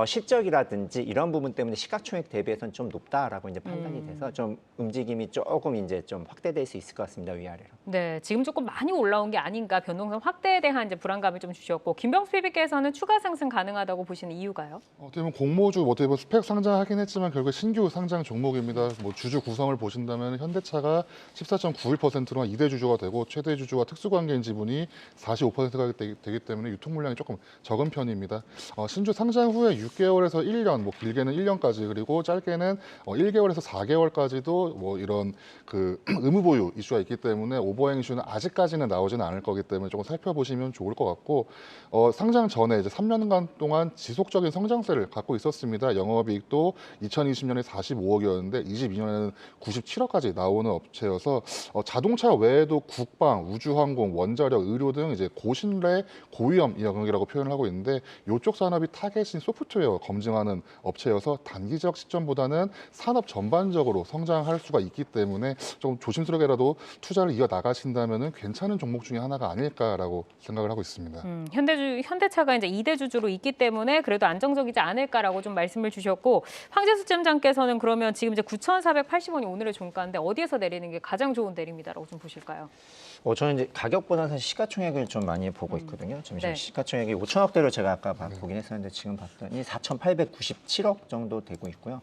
실적이라든지 이런 부분 때문에 시가총액 대비해서는 좀 높다라고 이제 판단이 돼서 좀 움직임이 조금 이제 좀 확대될 수 있을 것 같습니다. 위아래로. 네, 지금 조금 많이 올라온 게 아닌가 변동성 확대에 대한 이제 불안감을 좀 주셨고 김병수 PB께서는 추가 상승 가능하다고 보시는 이유가요? 어떻게 보면 공모주, 어떻게 보면 스펙 상장하긴 했지만 결국 신규 상장 종목입니다. 뭐 주주 구성을 보신다면 현대차가 14.91%로 2대 주주가 되고 최대 주주와 특수관계인 지분이 45%가 되기 때문에 유통 물량이 조금 적은 편입니다. 신주 상장 후에 6개월에서 1년, 뭐 길게는 1년까지 그리고 짧게는 1개월에서 4개월까지도 뭐 이런 그 의무 보유 이슈가 있기 때문에 오버행 이슈는 아직까지는 나오지는 않을 거기 때문에 조금 살펴보시면 좋을 것 같고 상장 전에 이제 3년간 동안 지속적인 성장세를 갖고 있었습니다. 영업이익도 2020년에 45억이었는데 22년에는 97억까지 나오는 업체여서 자동차 외에도 국방, 우주항공, 원자력, 의료 등 이제 고신뢰, 고위험 영역이라고 표현을 하고 있는데 이쪽 산업이 타겟인 소프트웨어 검증하는 업체여서 단기적 시점보다는 산업 전반적으로 성장할 수가 있기 때문에 좀 조심스럽게라도 투자를 이어 나가신다면은 괜찮은 종목 중에 하나가 아닐까라고 생각을 하고 있습니다. 현대차가 이제 2대 주주로 있기 때문에 그래도 안정적이지 않을까라고 좀 말씀을 주셨고 황재수 팀장께서는 그러면 지금 이제 9,480원이 오늘의 종가인데 어디에서 내리는 게 가장 좋은 내립니다라고 좀 보실까요? 저는 이제 가격보다는 사실 시가총액을 좀 많이 보고 있거든요. 네. 시가총액이 5천억대로 제가 아까 보긴 했었는데 지금 봤더니 4,897억 정도 되고 있고요.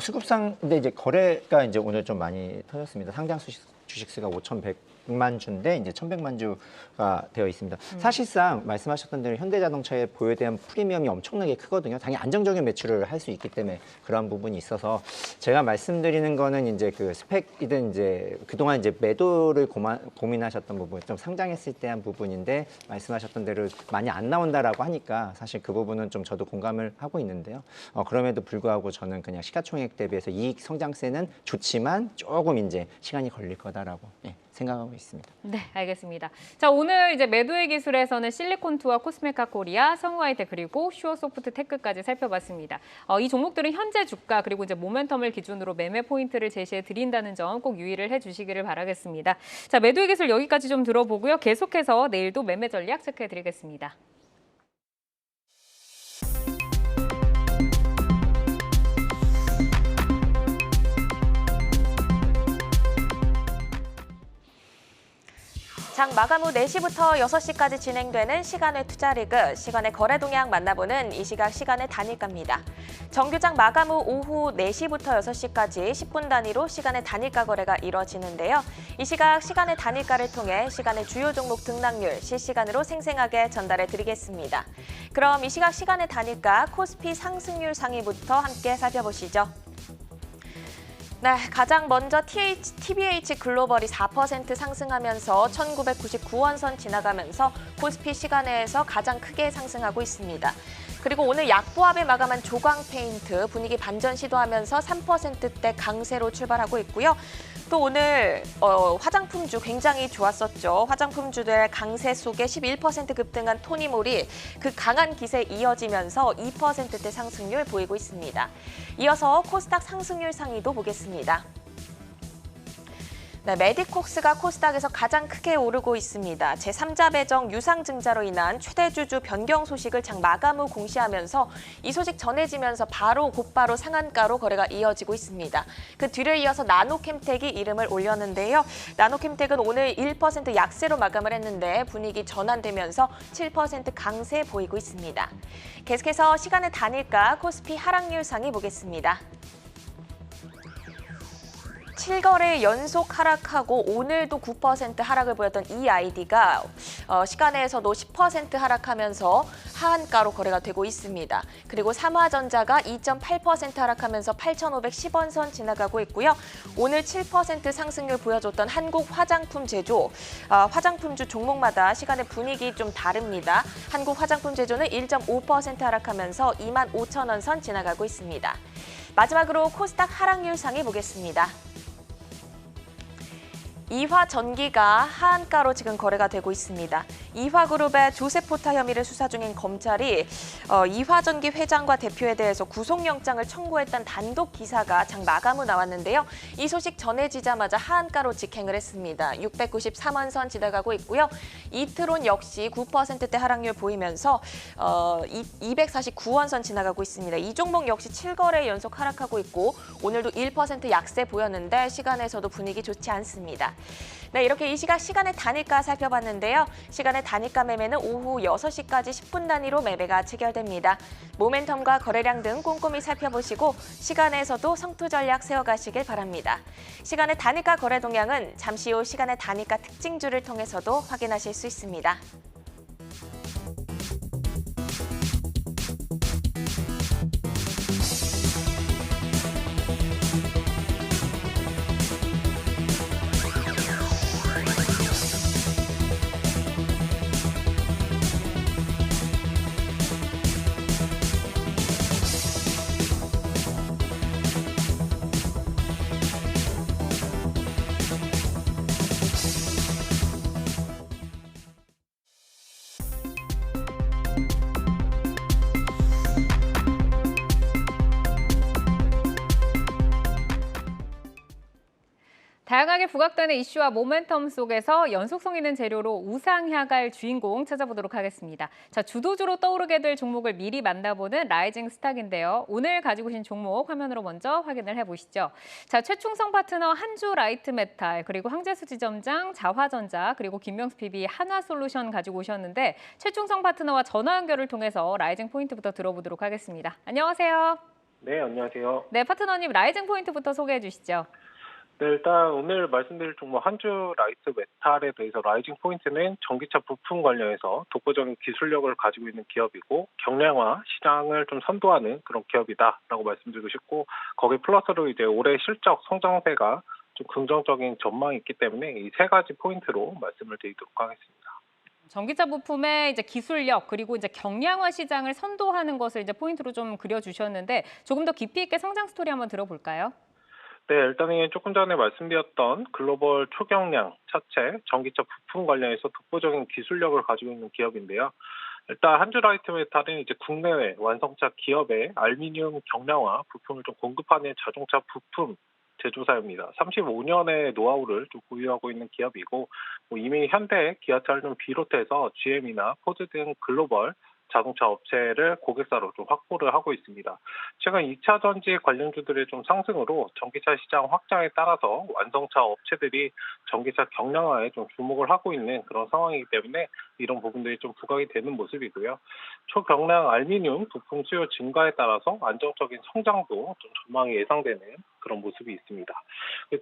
수급상 근데 이제 거래가 이제 오늘 좀 많이 터졌습니다. 상장 주식수가 5,100만 주인데 이제 1,100만 주가 되어 있습니다. 사실상 말씀하셨던 대로 현대자동차의 보유에 대한 프리미엄이 엄청나게 크거든요. 당연히 안정적인 매출을 할 수 있기 때문에 그런 부분이 있어서 제가 말씀드리는 거는 이제 그 스펙이든 이제 그동안 이제 매도를 고민하셨던 부분, 좀 상장했을 때 한 부분인데 말씀하셨던 대로 많이 안 나온다라고 하니까 사실 그 부분은 좀 저도 공감을 하고 있는데요. 그럼에도 불구하고 저는 그냥 시가총액 대비해서 이익 성장세는 좋지만 조금 이제 시간이 걸릴 거다라고 생각하고 있습니다. 네, 알겠습니다. 자, 오늘 이제 매도의 기술에서는 실리콘투와 코스메카 코리아, 성우하이텍 그리고 슈어소프트테크까지 살펴봤습니다. 이 종목들은 현재 주가 그리고 이제 모멘텀을 기준으로 매매 포인트를 제시해 드린다는 점 꼭 유의를 해주시기를 바라겠습니다. 자, 매도의 기술 여기까지 좀 들어보고요. 계속해서 내일도 매매 전략 체크해 드리겠습니다. 장 마감 후 4시부터 6시까지 진행되는 시간의 투자 리그, 시간의 거래 동향 만나보는 이 시각 시간의 단일가입니다. 정규장 마감 후 오후 4시부터 6시까지 10분 단위로 시간의 단일가 거래가 이뤄지는데요. 이 시각 시간의 단일가를 통해 시간의 주요 종목 등락률 실시간으로 생생하게 전달해 드리겠습니다. 그럼 이 시각 시간의 단일가 코스피 상승률 상위부터 함께 살펴보시죠. 네, 가장 먼저 TBH 글로벌이 4% 상승하면서 1999원 선 지나가면서 코스피 시간에서 가장 크게 상승하고 있습니다. 그리고 오늘 약보합에 마감한 조광페인트 분위기 반전 시도하면서 3%대 강세로 출발하고 있고요. 또 오늘 화장품주 굉장히 좋았었죠. 화장품주들 강세 속에 11% 급등한 토니몰이 그 강한 기세 이어지면서 2%대 상승률 보이고 있습니다. 이어서 코스닥 상승률 상위도 보겠습니다. 네, 메디콕스가 코스닥에서 가장 크게 오르고 있습니다. 제3자 배정 유상증자로 인한 최대 주주 변경 소식을 장 마감 후 공시하면서 이 소식 전해지면서 곧바로 상한가로 거래가 이어지고 있습니다. 그 뒤를 이어서 나노캠텍이 이름을 올렸는데요. 나노캠텍은 오늘 1% 약세로 마감을 했는데 분위기 전환되면서 7% 강세 보이고 있습니다. 계속해서 시간의 단일가 코스피 하락률 상위 보겠습니다. 7거래 연속 하락하고 오늘도 9% 하락을 보였던 이 아이디가 시간에서도 10% 하락하면서 하한가로 거래가 되고 있습니다. 그리고 삼화전자가 2.8% 하락하면서 8,510원 선 지나가고 있고요. 오늘 7% 상승률 보여줬던 한국 화장품 제조, 화장품주 종목마다 시간의 분위기 좀 다릅니다. 한국 화장품 제조는 1.5% 하락하면서 25,000원 선 지나가고 있습니다. 마지막으로 코스닥 하락률 상위 보겠습니다. 이화전기가 하한가로 지금 거래가 되고 있습니다. 이화그룹의 조세포타 혐의를 수사 중인 검찰이 이화전기 회장과 대표에 대해서 구속영장을 청구했던 단독 기사가 장 마감 후 나왔는데요. 이 소식 전해지자마자 하한가로 직행을 했습니다. 693원 선 지나가고 있고요. 이트론 역시 9%대 하락률 보이면서 249원 선 지나가고 있습니다. 이 종목 역시 7거래 연속 하락하고 있고 오늘도 1% 약세 보였는데 시간에서도 분위기 좋지 않습니다. 네, 이렇게 이 시간의 단일가 살펴봤는데요. 시간의 단일가 매매는 오후 6시까지 10분 단위로 매매가 체결됩니다. 모멘텀과 거래량 등 꼼꼼히 살펴보시고 시간에서도 성투 전략 세워가시길 바랍니다. 시간의 단일가 거래 동향은 잠시 후 시간의 단일가 특징주를 통해서도 확인하실 수 있습니다. 다양하게 부각되는 이슈와 모멘텀 속에서 연속성 있는 재료로 우상향할 주인공 찾아보도록 하겠습니다. 자, 주도주로 떠오르게 될 종목을 미리 만나보는 라이징 스탁인데요. 오늘 가지고 오신 종목 화면으로 먼저 확인을 해보시죠. 자, 최충성 파트너 한주라이트메탈, 그리고 황제수지점장 자화전자, 그리고 김명수 PB 한화솔루션 가지고 오셨는데 최충성 파트너와 전화 연결을 통해서 라이징 포인트부터 들어보도록 하겠습니다. 안녕하세요. 네, 안녕하세요. 네, 파트너님 라이징 포인트부터 소개해 주시죠. 네, 일단 오늘 말씀드릴 종목 한주라이트 메탈에 대해서 라이징 포인트는 전기차 부품 관련해서 독보적인 기술력을 가지고 있는 기업이고 경량화 시장을 좀 선도하는 그런 기업이다라고 말씀드리고 싶고 거기에 플러스로 이제 올해 실적 성장세가 좀 긍정적인 전망이 있기 때문에 이 세 가지 포인트로 말씀을 드리도록 하겠습니다. 전기차 부품의 이제 기술력 그리고 이제 경량화 시장을 선도하는 것을 이제 포인트로 좀 그려주셨는데 조금 더 깊이 있게 성장 스토리 한번 들어볼까요? 네, 일단은 조금 전에 말씀드렸던 글로벌 초경량 차체 전기차 부품 관련해서 독보적인 기술력을 가지고 있는 기업인데요. 일단 한주라이트 메탈은 이제 국내외 완성차 기업의 알루미늄 경량화 부품을 좀 공급하는 자동차 부품 제조사입니다. 35년의 노하우를 좀 보유하고 있는 기업이고 이미 현대, 기아차를 비롯해서 GM이나 포드 등 글로벌 자동차 업체를 고객사로 좀 확보를 하고 있습니다. 최근 2차 전지 관련주들의 좀 상승으로 전기차 시장 확장에 따라서 완성차 업체들이 전기차 경량화에 좀 주목을 하고 있는 그런 상황이기 때문에 이런 부분들이 좀 부각이 되는 모습이고요. 초경량 알루미늄 부품 수요 증가에 따라서 안정적인 성장도 좀 전망이 예상되는 그런 모습이 있습니다.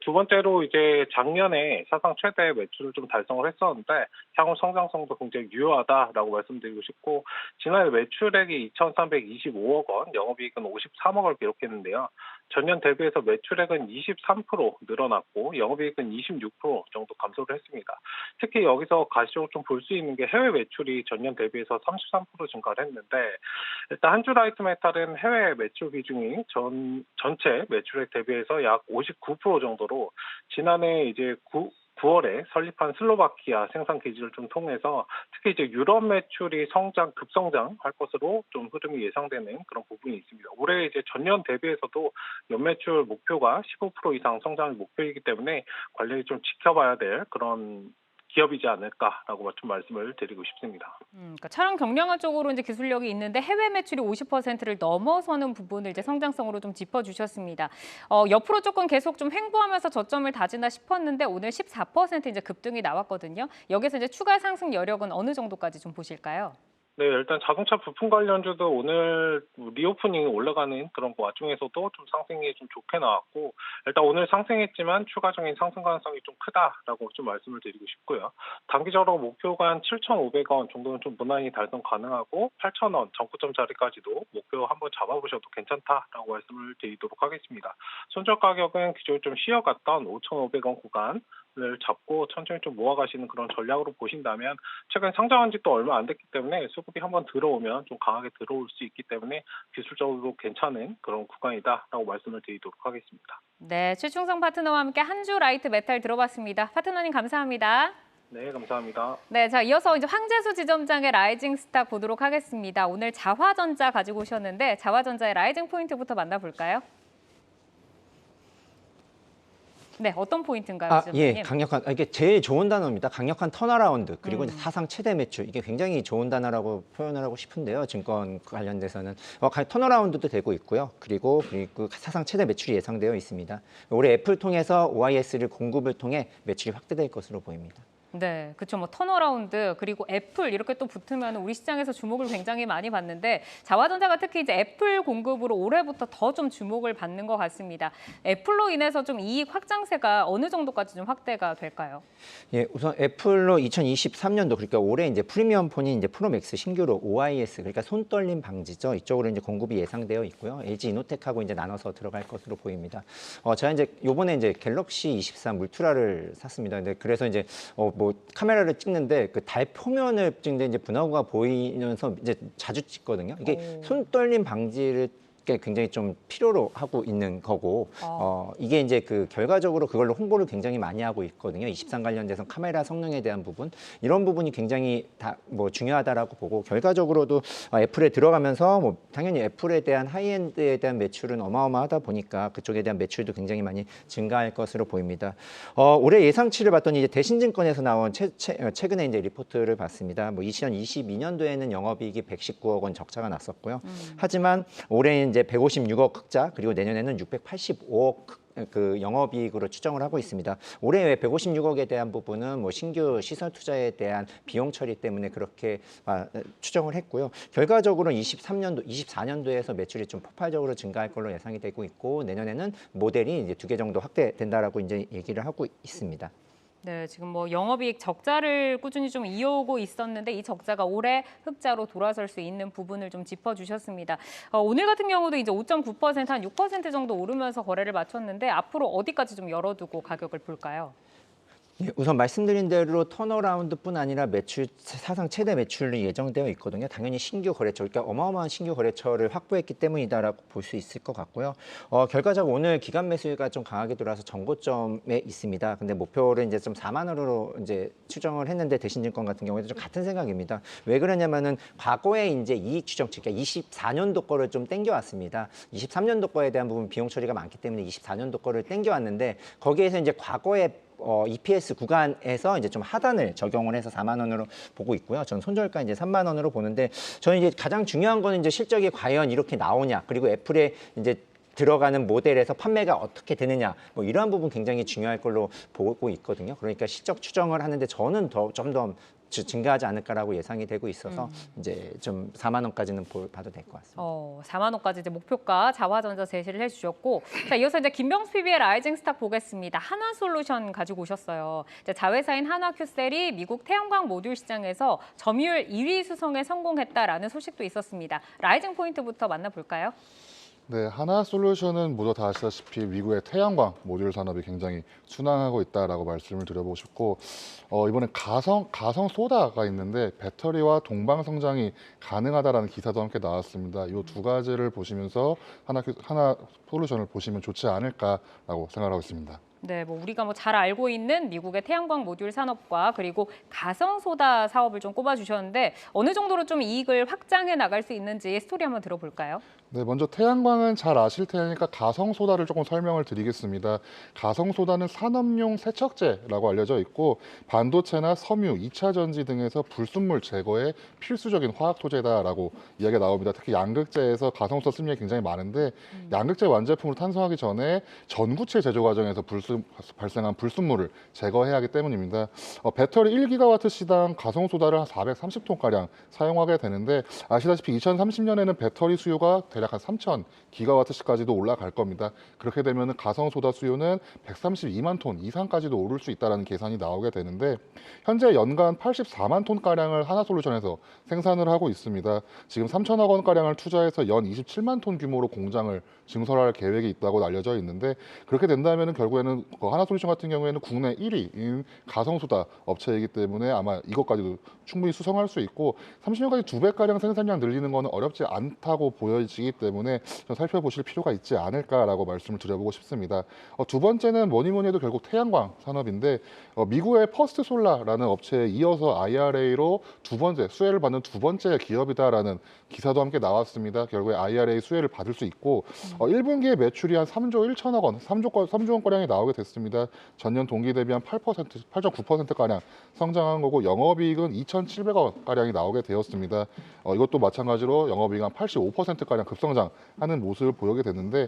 두 번째로 이제 작년에 사상 최대 매출을 좀 달성을 했었는데 향후 성장성도 굉장히 유효하다라고 말씀드리고 싶고 지난해 매출액이 2,325억 원, 영업이익은 53억을 기록했는데요. 전년 대비해서 매출액은 23% 늘어났고 영업이익은 26% 정도 감소를 했습니다. 특히 여기서 가시적으로 좀 볼 수 있는 게 해외 매출이 전년 대비해서 33% 증가를 했는데 일단 한주라이트 메탈은 해외 매출 비중이 전체 매출액 대비해서 약 59% 정도로 지난해 이제 9월에 설립한 슬로바키아 생산 기지를 좀 통해서 특히 이제 유럽 매출이 급성장할 것으로 좀 흐름이 예상되는 그런 부분이 있습니다. 올해 이제 전년 대비해서도 연매출 목표가 15% 이상 성장의 목표이기 때문에 관련이 좀 지켜봐야 될 그런 기업이지 않을까라고 좀 말씀을 드리고 싶습니다. 그러니까 차량 경량화 쪽으로 이제 기술력이 있는데 해외 매출이 50%를 넘어서는 부분을 이제 성장성으로 좀 짚어주셨습니다. 옆으로 조금 계속 좀 횡보하면서 저점을 다지나 싶었는데 오늘 14% 이제 급등이 나왔거든요. 여기서 이제 추가 상승 여력은 어느 정도까지 좀 보실까요? 네, 일단 자동차 부품 관련주도 오늘 리오프닝이 올라가는 그런 와중에서도 좀 상승이 좀 좋게 나왔고, 일단 오늘 상승했지만 추가적인 상승 가능성이 좀 크다라고 좀 말씀을 드리고 싶고요. 단기적으로 목표가 한 7,500원 정도는 좀 무난히 달성 가능하고 8,000원 전고점 자리까지도 목표 한번 잡아보셔도 괜찮다라고 말씀을 드리도록 하겠습니다. 손절 가격은 기존에 좀 쉬어갔던 5,500원 구간 을 잡고 천천히 좀 모아가시는 그런 전략으로 보신다면 최근 상장한 지 또 얼마 안 됐기 때문에 수급이 한번 들어오면 좀 강하게 들어올 수 있기 때문에 기술적으로 괜찮은 그런 구간이다라고 말씀을 드리도록 하겠습니다. 네, 최충성 파트너와 함께 한 주 라이트 메탈 들어봤습니다. 파트너님 감사합니다. 네, 감사합니다. 네, 자 이어서 이제 황재수 지점장의 라이징 스타 보도록 하겠습니다. 오늘 자화전자 가지고 오셨는데 자화전자의 라이징 포인트부터 만나볼까요? 네, 어떤 포인트인가요, 지점장님? 예, 강력한 이게 제일 좋은 단어입니다. 강력한 턴어라운드 그리고 이제 사상 최대 매출 이게 굉장히 좋은 단어라고 표현을 하고 싶은데요. 증권 관련돼서는 턴어라운드도 되고 있고요. 그리고 사상 최대 매출이 예상되어 있습니다. 올해 애플 통해서 OIS를 공급을 통해 매출이 확대될 것으로 보입니다. 네, 그렇죠. 뭐 턴어라운드 그리고 애플 이렇게 또 붙으면 우리 시장에서 주목을 굉장히 많이 받는데 자화전자가 특히 이제 애플 공급으로 올해부터 더 좀 주목을 받는 것 같습니다. 애플로 인해서 좀 이익 확장세가 어느 정도까지 좀 확대가 될까요? 예, 우선 애플로 2023년도 그러니까 올해 이제 프리미엄 폰이 이제 프로맥스 신규로 OIS 그러니까 손떨림 방지죠. 이쪽으로 이제 공급이 예상되어 있고요. LG 이노텍하고 이제 나눠서 들어갈 것으로 보입니다. 제가 이제 요번에 이제 갤럭시 23 울트라를 샀습니다. 근데 그래서 이제 뭐 카메라를 찍는데 그 달 표면을 찍는데 이제 분화구가 보이면서 이제 자주 찍거든요. 이게 손떨림 방지를 굉장히 좀 필요로 하고 있는 거고 이게 이제 그 결과적으로 그걸로 홍보를 굉장히 많이 하고 있거든요. 23 관련돼서 카메라 성능에 대한 부분 이런 부분이 굉장히 다 뭐 중요하다라고 보고 결과적으로도 애플에 들어가면서 뭐 당연히 애플에 대한 하이엔드에 대한 매출은 어마어마하다 보니까 그쪽에 대한 매출도 굉장히 많이 증가할 것으로 보입니다. 올해 예상치를 봤더니 이제 대신증권에서 나온 최근에 이제 리포트를 봤습니다. 뭐 2022년도에는 영업이익이 119억 원 적자가 났었고요. 하지만 올해 이제 156억 흑자 그리고 내년에는 685억 그 영업이익으로 추정을 하고 있습니다. 올해 156억에 대한 부분은 뭐 신규 시설 투자에 대한 비용 처리 때문에 그렇게 추정을 했고요. 결과적으로 24년도에서 매출이 좀 폭발적으로 증가할 걸로 예상이 되고 있고 내년에는 모델이 이제 2개 정도 확대된다라고 이제 얘기를 하고 있습니다. 네, 지금 뭐 영업이익 적자를 꾸준히 좀 이어오고 있었는데 이 적자가 올해 흑자로 돌아설 수 있는 부분을 좀 짚어주셨습니다. 오늘 같은 경우도 이제 5.9% 한 6% 정도 오르면서 거래를 마쳤는데 앞으로 어디까지 좀 열어두고 가격을 볼까요? 예, 우선 말씀드린 대로 턴어라운드뿐 아니라 매출 사상 최대 매출이 예정되어 있거든요. 당연히 신규 거래처, 그러니까 어마어마한 신규 거래처를 확보했기 때문이다라고 볼 수 있을 것 같고요. 결과적으로 오늘 기간 매수가 좀 강하게 들어와서 전고점에 있습니다. 근데 목표를 이제 좀 4만 원으로 이제 추정을 했는데 대신증권 같은 경우에도 좀 같은 생각입니다. 왜 그러냐면은 과거에 이제 이익 추정치, 그러니까 24년도 거를 좀 땡겨왔습니다. 23년도 거에 대한 부분 비용 처리가 많기 때문에 24년도 거를 땡겨왔는데 거기에서 이제 과거에 EPS 구간에서 이제 좀 하단을 적용을 해서 4만 원으로 보고 있고요. 저는 손절가 이제 3만 원으로 보는데 저는 이제 가장 중요한 거는 이제 실적이 과연 이렇게 나오냐 그리고 애플의 이제 들어가는 모델에서 판매가 어떻게 되느냐 뭐 이러한 부분 굉장히 중요할 걸로 보고 있거든요. 그러니까 실적 추정을 하는데 저는 좀 더 증가하지 않을까라고 예상이 되고 있어서 이제 좀 4만 원까지는 봐도 될 것 같습니다. 4만 원까지 이제 목표가 자화전자 제시를 해주셨고, 자 이어서 이제 김병수 PB의 라이징 스탁 보겠습니다. 한화솔루션 가지고 오셨어요. 이제 자회사인 한화큐셀이 미국 태양광 모듈 시장에서 점유율 2위 수성에 성공했다라는 소식도 있었습니다. 라이징 포인트부터 만나볼까요? 네, 하나솔루션은 모두 다 아시다시피 미국의 태양광 모듈 산업이 굉장히 순항하고 있다라고 말씀을 드려보고 싶고 이번에 가성 소다가 있는데 배터리와 동방 성장이 가능하다라는 기사도 함께 나왔습니다. 이 두 가지를 보시면서 하나솔루션을 보시면 좋지 않을까라고 생각하고 있습니다. 네, 뭐 우리가 뭐 잘 알고 있는 미국의 태양광 모듈 산업과 그리고 가성소다 사업을 좀 꼽아주셨는데 어느 정도로 좀 이익을 확장해 나갈 수 있는지 스토리 한번 들어볼까요? 네, 먼저 태양광은 잘 아실 테니까 가성소다를 조금 설명을 드리겠습니다. 가성소다는 산업용 세척제라고 알려져 있고 반도체나 섬유, 2차 전지 등에서 불순물 제거에 필수적인 화학 소재다라고 이야기가 나옵니다. 특히 양극재에서 가성소다 쓰는 게 굉장히 많은데 양극재 완제품으로 탄생하기 전에 전구체 제조 과정에서 발생한 불순물을 제거해야 하기 때문입니다. 배터리 1기가와트 시당 가성소다를 한 430톤가량 사용하게 되는데 아시다시피 2030년에는 배터리 수요가 대략 한 3,000 기가와트시까지도 올라갈 겁니다. 그렇게 되면 가성소다 수요는 132만 톤 이상까지도 오를 수 있다는 계산이 나오게 되는데 현재 연간 84만 톤가량을 하나솔루션에서 생산을 하고 있습니다. 지금 3천억 원가량을 투자해서 연 27만 톤 규모로 공장을 증설할 계획이 있다고 알려져 있는데 그렇게 된다면 결국에는 하나솔루션 같은 경우에는 국내 1위인 가성소다 업체이기 때문에 아마 이것까지도 충분히 수성할 수 있고 30년까지 2배가량 생산량 늘리는 것은 어렵지 않다고 보여지기 때문에 좀 살펴보실 필요가 있지 않을까라고 말씀을 드려보고 싶습니다. 두 번째는 뭐니 해도 결국 태양광 산업인데 미국의 퍼스트 솔라라는 업체에 이어서 IRA로 수혜를 받는 두 번째 기업이다라는 기사도 함께 나왔습니다. 결국에 IRA 수혜를 받을 수 있고 1분기에 매출이 한 3조 1천억 원, 3조 원가량이 나오게 됐습니다. 전년 동기 대비 한 8.9%가량 성장한 거고 영업이익은 2,700억 가량이 나오게 되었습니다. 이것도 마찬가지로 영업이익 한 85%가량 급성장하는 모습을 보이게 됐는데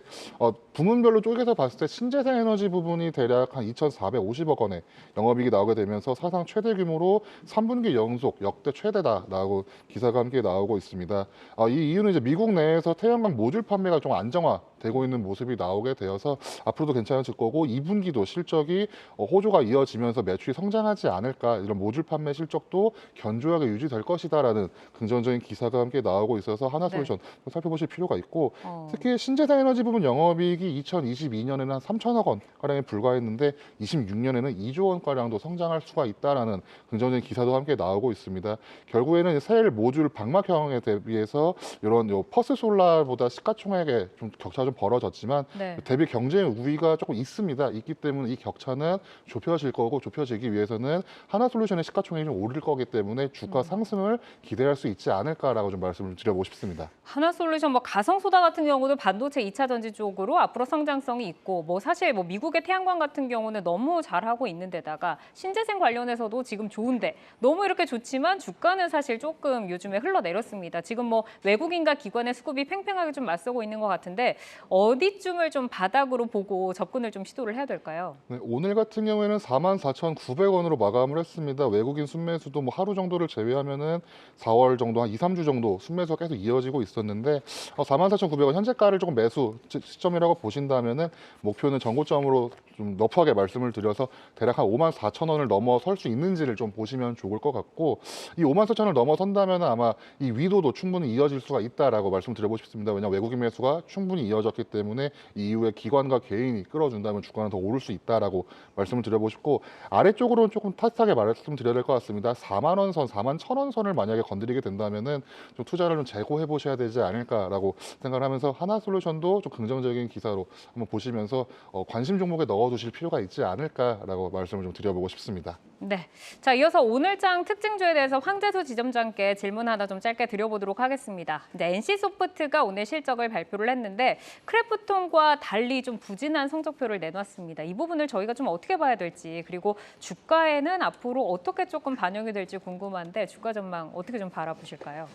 부문별로 쪼개서 봤을 때 신재생 에너지 부분이 대략 한 2,450억 원의 영업이익이 나오게 되면서 사상 최대 규모로 3분기 연속 역대 최대다라고 기사가 함께 나오고 있습니다. 이 이유는 이제 미국 내에서 태양광 모듈 판매가 좀 안정화되고 있는 모습이 나오게 되어서 앞으로도 괜찮아질 거고 2분기도 실적이 호조가 이어지면서 매출이 성장하지 않을까 이런 모듈 판매 실적도 견조하게 유지될 것이다라는 긍정적인 기사가 함께 나오고 있어서 하나솔루션 살펴보실 필요가 있고 특히 신재생 에너지 부분 영업이익이 2022년에는 한 3천억 원 가량에 불과했는데 26년에는 2조 원 가량도 성장할 수가 있다라는 긍정적인 기사도 함께 나오고 있습니다. 결국에는 셀 모듈 방막형에 대비해서 이런 퍼스 솔라보다 시가총액에 좀 격차가 좀 벌어졌지만 대비 경쟁 우위가 조금 있기 때문에 이 격차는 좁혀질 거고 좁혀지기 위해서는 하나솔루션의 시가총액이 좀 오를 거기 때문에 주가 상승을 기대할 수 있지 않을까라고 좀 말씀을 드려보고 싶습니다. 하나솔루션 뭐 가성소다 같은 경우도 반도체 2차 전지 쪽으로 앞으로 성장성이 있고 뭐 사실 뭐 미국의 태양광 같은 경우는 너무 잘하고 있는 데다가 신재생 관련해서도 지금 좋은데 너무 이렇게 좋지만 주가는 사실 조금 요즘에 흘러내렸습니다. 지금 뭐 외국인과 기관의 수급이 팽팽하게 좀 맞서고 있는 것 같은데 어디쯤을 좀 바닥으로 보고 접근을 좀 시도를 해야 될까요? 네, 오늘 같은 경우에는 44,900원으로 마감을 했습니다. 외국인 순매수도 뭐 하루 정도를 제외하면은 4월 정도 한 2, 3주 정도 순매수가 계속 이어지고 있었는데 44,900원 현재가를 조금 매수 시점이라고 보신다면은 목표는 전고점으로 좀 너프하게 말씀을 드려서 대략 한 54,000원을 넘어설 수 있는지를 좀 보시면 좋을 것 같고 이 54,000원을 넘어선다면 아마 이 위도도 충분히 이어질 수가 있다라고 말씀드려보고 싶습니다. 왜냐하면 외국인 매수가 충분히 이어졌기 때문에 이 이후에 기관과 개인이 끌어준다면 주가는 더 오를 수 있다라고 말씀을 드려보고 싶고 아래쪽으로는 조금 탓하게 말씀드려야 될 것 같습니다. 4만 원 선, 4만 1,000원 선을 만약에 건드리게 된다면은 좀 투자를 좀 재고해 보셔야 되지 않을까라고 생각을 하면서 하나솔루션도 좀 긍정적인 기사로 한번 보시면서 관심 종목에 넣어두실 필요가 있지 않을까라고 말씀을 좀 드려보고 싶습니다. 네. 자, 이어서 오늘장 특징주에 대해서 황재수 지점장께 질문 하나 좀 짧게 드려보도록 하겠습니다. 이제 NC소프트가 오늘 실적을 발표를 했는데 크래프톤과 달리 좀 부진한 성적표를 내놨습니다. 이 부분을 저희가 좀 어떻게 봐야 될지 그리고 주가에는 앞으로 어떻게 조금 반영이 될지 궁금한데 주가 전망 어떻게 좀 바라보실까요?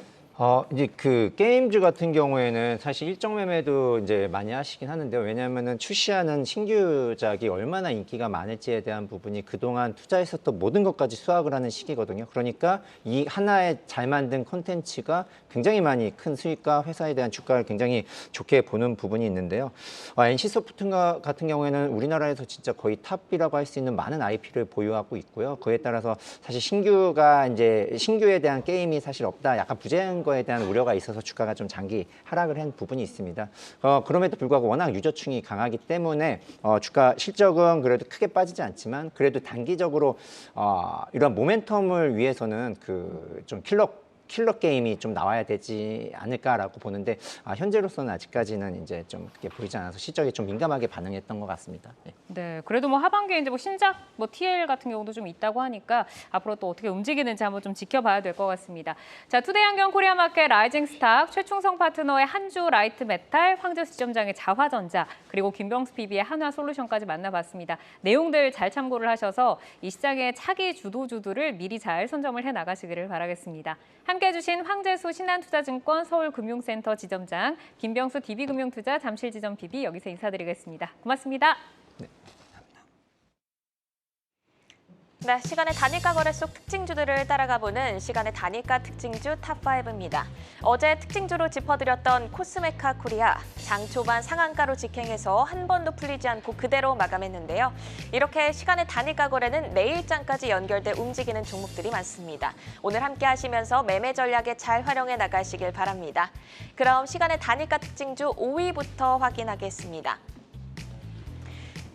이제 그 게임즈 같은 경우에는 사실 일정 매매도 이제 많이 하시긴 하는데요. 왜냐하면은 출시하는 신규작이 얼마나 인기가 많을지에 대한 부분이 그동안 투자했었던 모든 것까지 수확을 하는 시기거든요. 그러니까 이 하나의 잘 만든 콘텐츠가 굉장히 많이 큰 수익과 회사에 대한 주가를 굉장히 좋게 보는 부분이 있는데요. NC소프트 같은 경우에는 우리나라에서 진짜 거의 탑이라고 할 수 있는 많은 IP를 보유하고 있고요. 그에 따라서 사실 신규에 대한 게임이 사실 없다. 약간 부재한 거에 대한 우려가 있어서 주가가 좀 장기 하락을 한 부분이 있습니다. 그럼에도 불구하고 워낙 유저층이 강하기 때문에 주가 실적은 그래도 크게 빠지지 않지만 그래도 단기적으로 이런 모멘텀을 위해서는 그 좀 킬러 킬러 게임이 좀 나와야 되지 않을까라고 보는데 현재로서는 아직까지는 이제 좀 그렇게 보이지 않아서 시적에 좀 민감하게 반응했던 것 같습니다. 네. 네, 그래도 뭐 하반기에 이제 뭐 신작 뭐 TL 같은 경우도 좀 있다고 하니까 앞으로 또 어떻게 움직이는지 한번 좀 지켜봐야 될 것 같습니다. 자, 투데이안경 코리아마켓 라이징 스탁, 최충성 파트너의 한주 라이트 메탈, 황제수 지점장의 자화전자, 그리고 김병수 PB의 한화솔루션까지 만나봤습니다. 내용들 잘 참고를 하셔서 이 시장의 차기 주도주들을 미리 잘 선점을 해 나가시기를 바라겠습니다. 함께해 주신 황제수 신한투자증권 서울금융센터 지점장, 김병수 DB금융투자 잠실지점 PB 여기서 인사드리겠습니다. 고맙습니다. 네, 시간의 단일가 거래 속 특징주들을 따라가보는 시간의 단일가 특징주 탑5입니다. 어제 특징주로 짚어드렸던 코스메카 코리아, 장 초반 상한가로 직행해서 한 번도 풀리지 않고 그대로 마감했는데요. 이렇게 시간의 단일가 거래는 내일장까지 연결돼 움직이는 종목들이 많습니다. 오늘 함께 하시면서 매매 전략에 잘 활용해 나가시길 바랍니다. 그럼 시간의 단일가 특징주 5위부터 확인하겠습니다.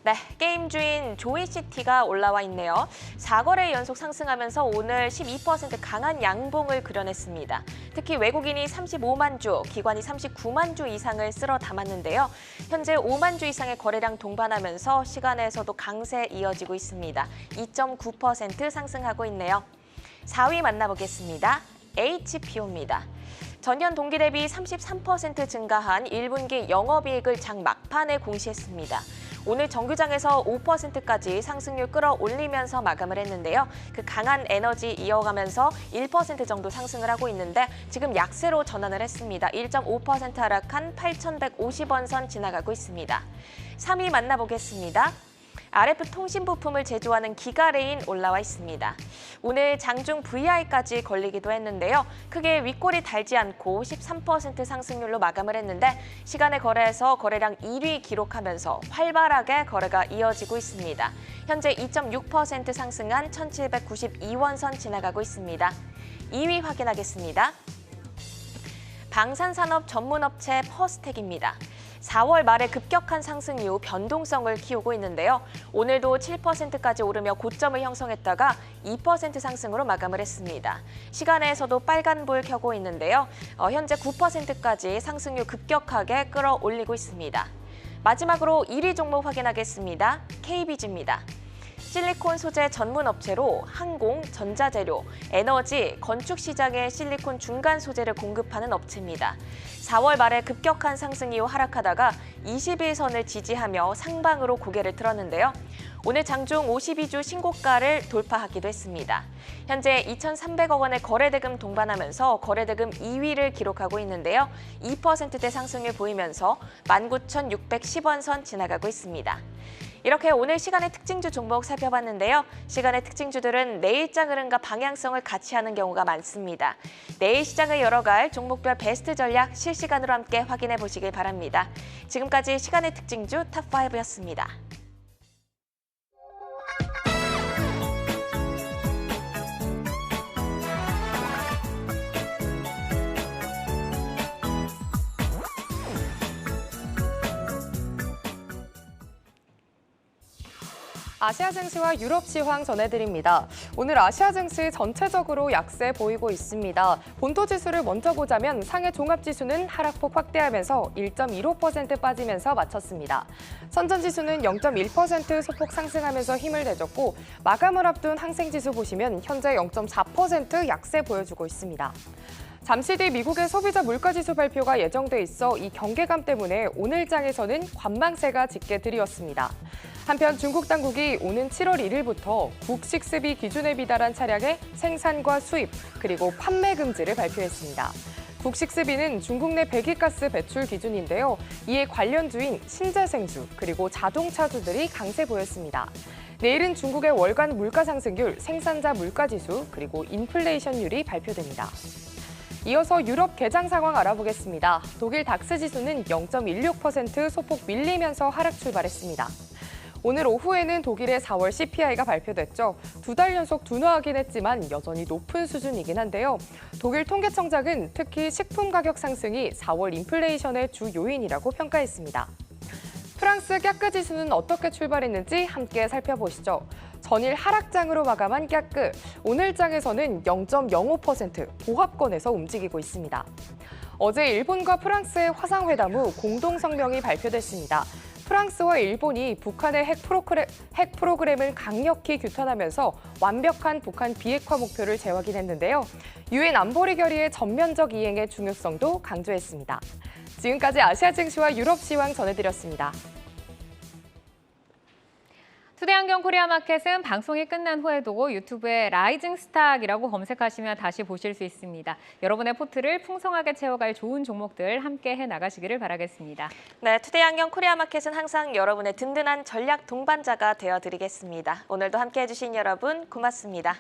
네, 게임주인 조이시티가 올라와 있네요. 4거래 연속 상승하면서 오늘 12% 강한 양봉을 그려냈습니다. 특히 외국인이 35만 주, 기관이 39만 주 이상을 쓸어 담았는데요. 현재 5만 주 이상의 거래량 동반하면서 시간에서도 강세 이어지고 있습니다. 2.9% 상승하고 있네요. 4위 만나보겠습니다. HPO입니다. 전년 동기 대비 33% 증가한 1분기 영업이익을 장 막판에 공시했습니다. 오늘 정규장에서 5%까지 상승률 끌어올리면서 마감을 했는데요. 그 강한 에너지 이어가면서 1% 정도 상승을 하고 있는데 지금 약세로 전환을 했습니다. 1.5% 하락한 8,150원 선 지나가고 있습니다. 3위 만나보겠습니다. RF 통신 부품을 제조하는 기가레인 올라와 있습니다. 오늘 장중 VI까지 걸리기도 했는데요. 크게 윗골이 달지 않고 13% 상승률로 마감을 했는데 시간의 거래에서 거래량 1위 기록하면서 활발하게 거래가 이어지고 있습니다. 현재 2.6% 상승한 1,792원 선 지나가고 있습니다. 2위 확인하겠습니다. 방산산업 전문업체 퍼스텍입니다. 4월 말에 급격한 상승 이후 변동성을 키우고 있는데요. 오늘도 7%까지 오르며 고점을 형성했다가 2% 상승으로 마감을 했습니다. 시간에서도 빨간불 켜고 있는데요. 현재 9%까지 상승률 급격하게 끌어올리고 있습니다. 마지막으로 1위 종목 확인하겠습니다. KBG입니다. 실리콘 소재 전문 업체로 항공, 전자재료, 에너지, 건축 시장에 실리콘 중간 소재를 공급하는 업체입니다. 4월 말에 급격한 상승 이후 하락하다가 21선을 지지하며 상방으로 고개를 들었는데요. 오늘 장중 52주 신고가를 돌파하기도 했습니다. 현재 2,300억 원의 거래대금 동반하면서 거래대금 2위를 기록하고 있는데요. 2%대 상승률 보이면서 19,610원 선 지나가고 있습니다. 이렇게 오늘 시간의 특징주 종목 살펴봤는데요. 시간의 특징주들은 내일장 흐름과 방향성을 같이 하는 경우가 많습니다. 내일 시장을 열어갈 종목별 베스트 전략 실시간으로 함께 확인해 보시길 바랍니다. 지금까지 시간의 특징주 탑5였습니다. 아시아 증시와 유럽 시황 전해드립니다. 오늘 아시아 증시 전체적으로 약세 보이고 있습니다. 본토 지수를 먼저 보자면 상해 종합지수는 하락폭 확대하면서 1.15% 빠지면서 마쳤습니다. 선전지수는 0.1% 소폭 상승하면서 힘을 내줬고 마감을 앞둔 항생지수 보시면 현재 0.4% 약세 보여주고 있습니다. 잠시 뒤 미국의 소비자 물가지수 발표가 예정돼 있어 이 경계감 때문에 오늘 장에서는 관망세가 짙게 들이었습니다. 한편 중국 당국이 오는 7월 1일부터 국식습이 기준에 비달한 차량의 생산과 수입, 그리고 판매 금지를 발표했습니다. 국식습비는 중국 내 배기가스 배출 기준인데요. 이에 관련주인 신재생주, 그리고 자동차주들이 강세 보였습니다. 내일은 중국의 월간 물가 상승률, 생산자 물가지수, 그리고 인플레이션율이 발표됩니다. 이어서 유럽 개장 상황 알아보겠습니다. 독일 닥스 지수는 0.16% 소폭 밀리면서 하락 출발했습니다. 오늘 오후에는 독일의 4월 CPI가 발표됐죠. 2달 연속 둔화하긴 했지만 여전히 높은 수준이긴 한데요. 독일 통계청장은 특히 식품 가격 상승이 4월 인플레이션의 주 요인이라고 평가했습니다. 프랑스 깍그 지수는 어떻게 출발했는지 함께 살펴보시죠. 전일 하락장으로 마감한 깍그, 오늘 장에서는 0.05% 보합권에서 움직이고 있습니다. 어제 일본과 프랑스의 화상회담 후 공동성명이 발표됐습니다. 프랑스와 일본이 북한의 핵 프로그램을 강력히 규탄하면서 완벽한 북한 비핵화 목표를 재확인했는데요. 유엔 안보리 결의의 전면적 이행의 중요성도 강조했습니다. 지금까지 아시아 증시와 유럽 시황 전해드렸습니다. 투데이안경 코리아 마켓은 방송이 끝난 후에도 유튜브에 라이징 스탁이라고 검색하시면 다시 보실 수 있습니다. 여러분의 포트를 풍성하게 채워갈 좋은 종목들 함께 해나가시기를 바라겠습니다. 네, 투데이안경 코리아 마켓은 항상 여러분의 든든한 전략 동반자가 되어드리겠습니다. 오늘도 함께해 주신 여러분 고맙습니다.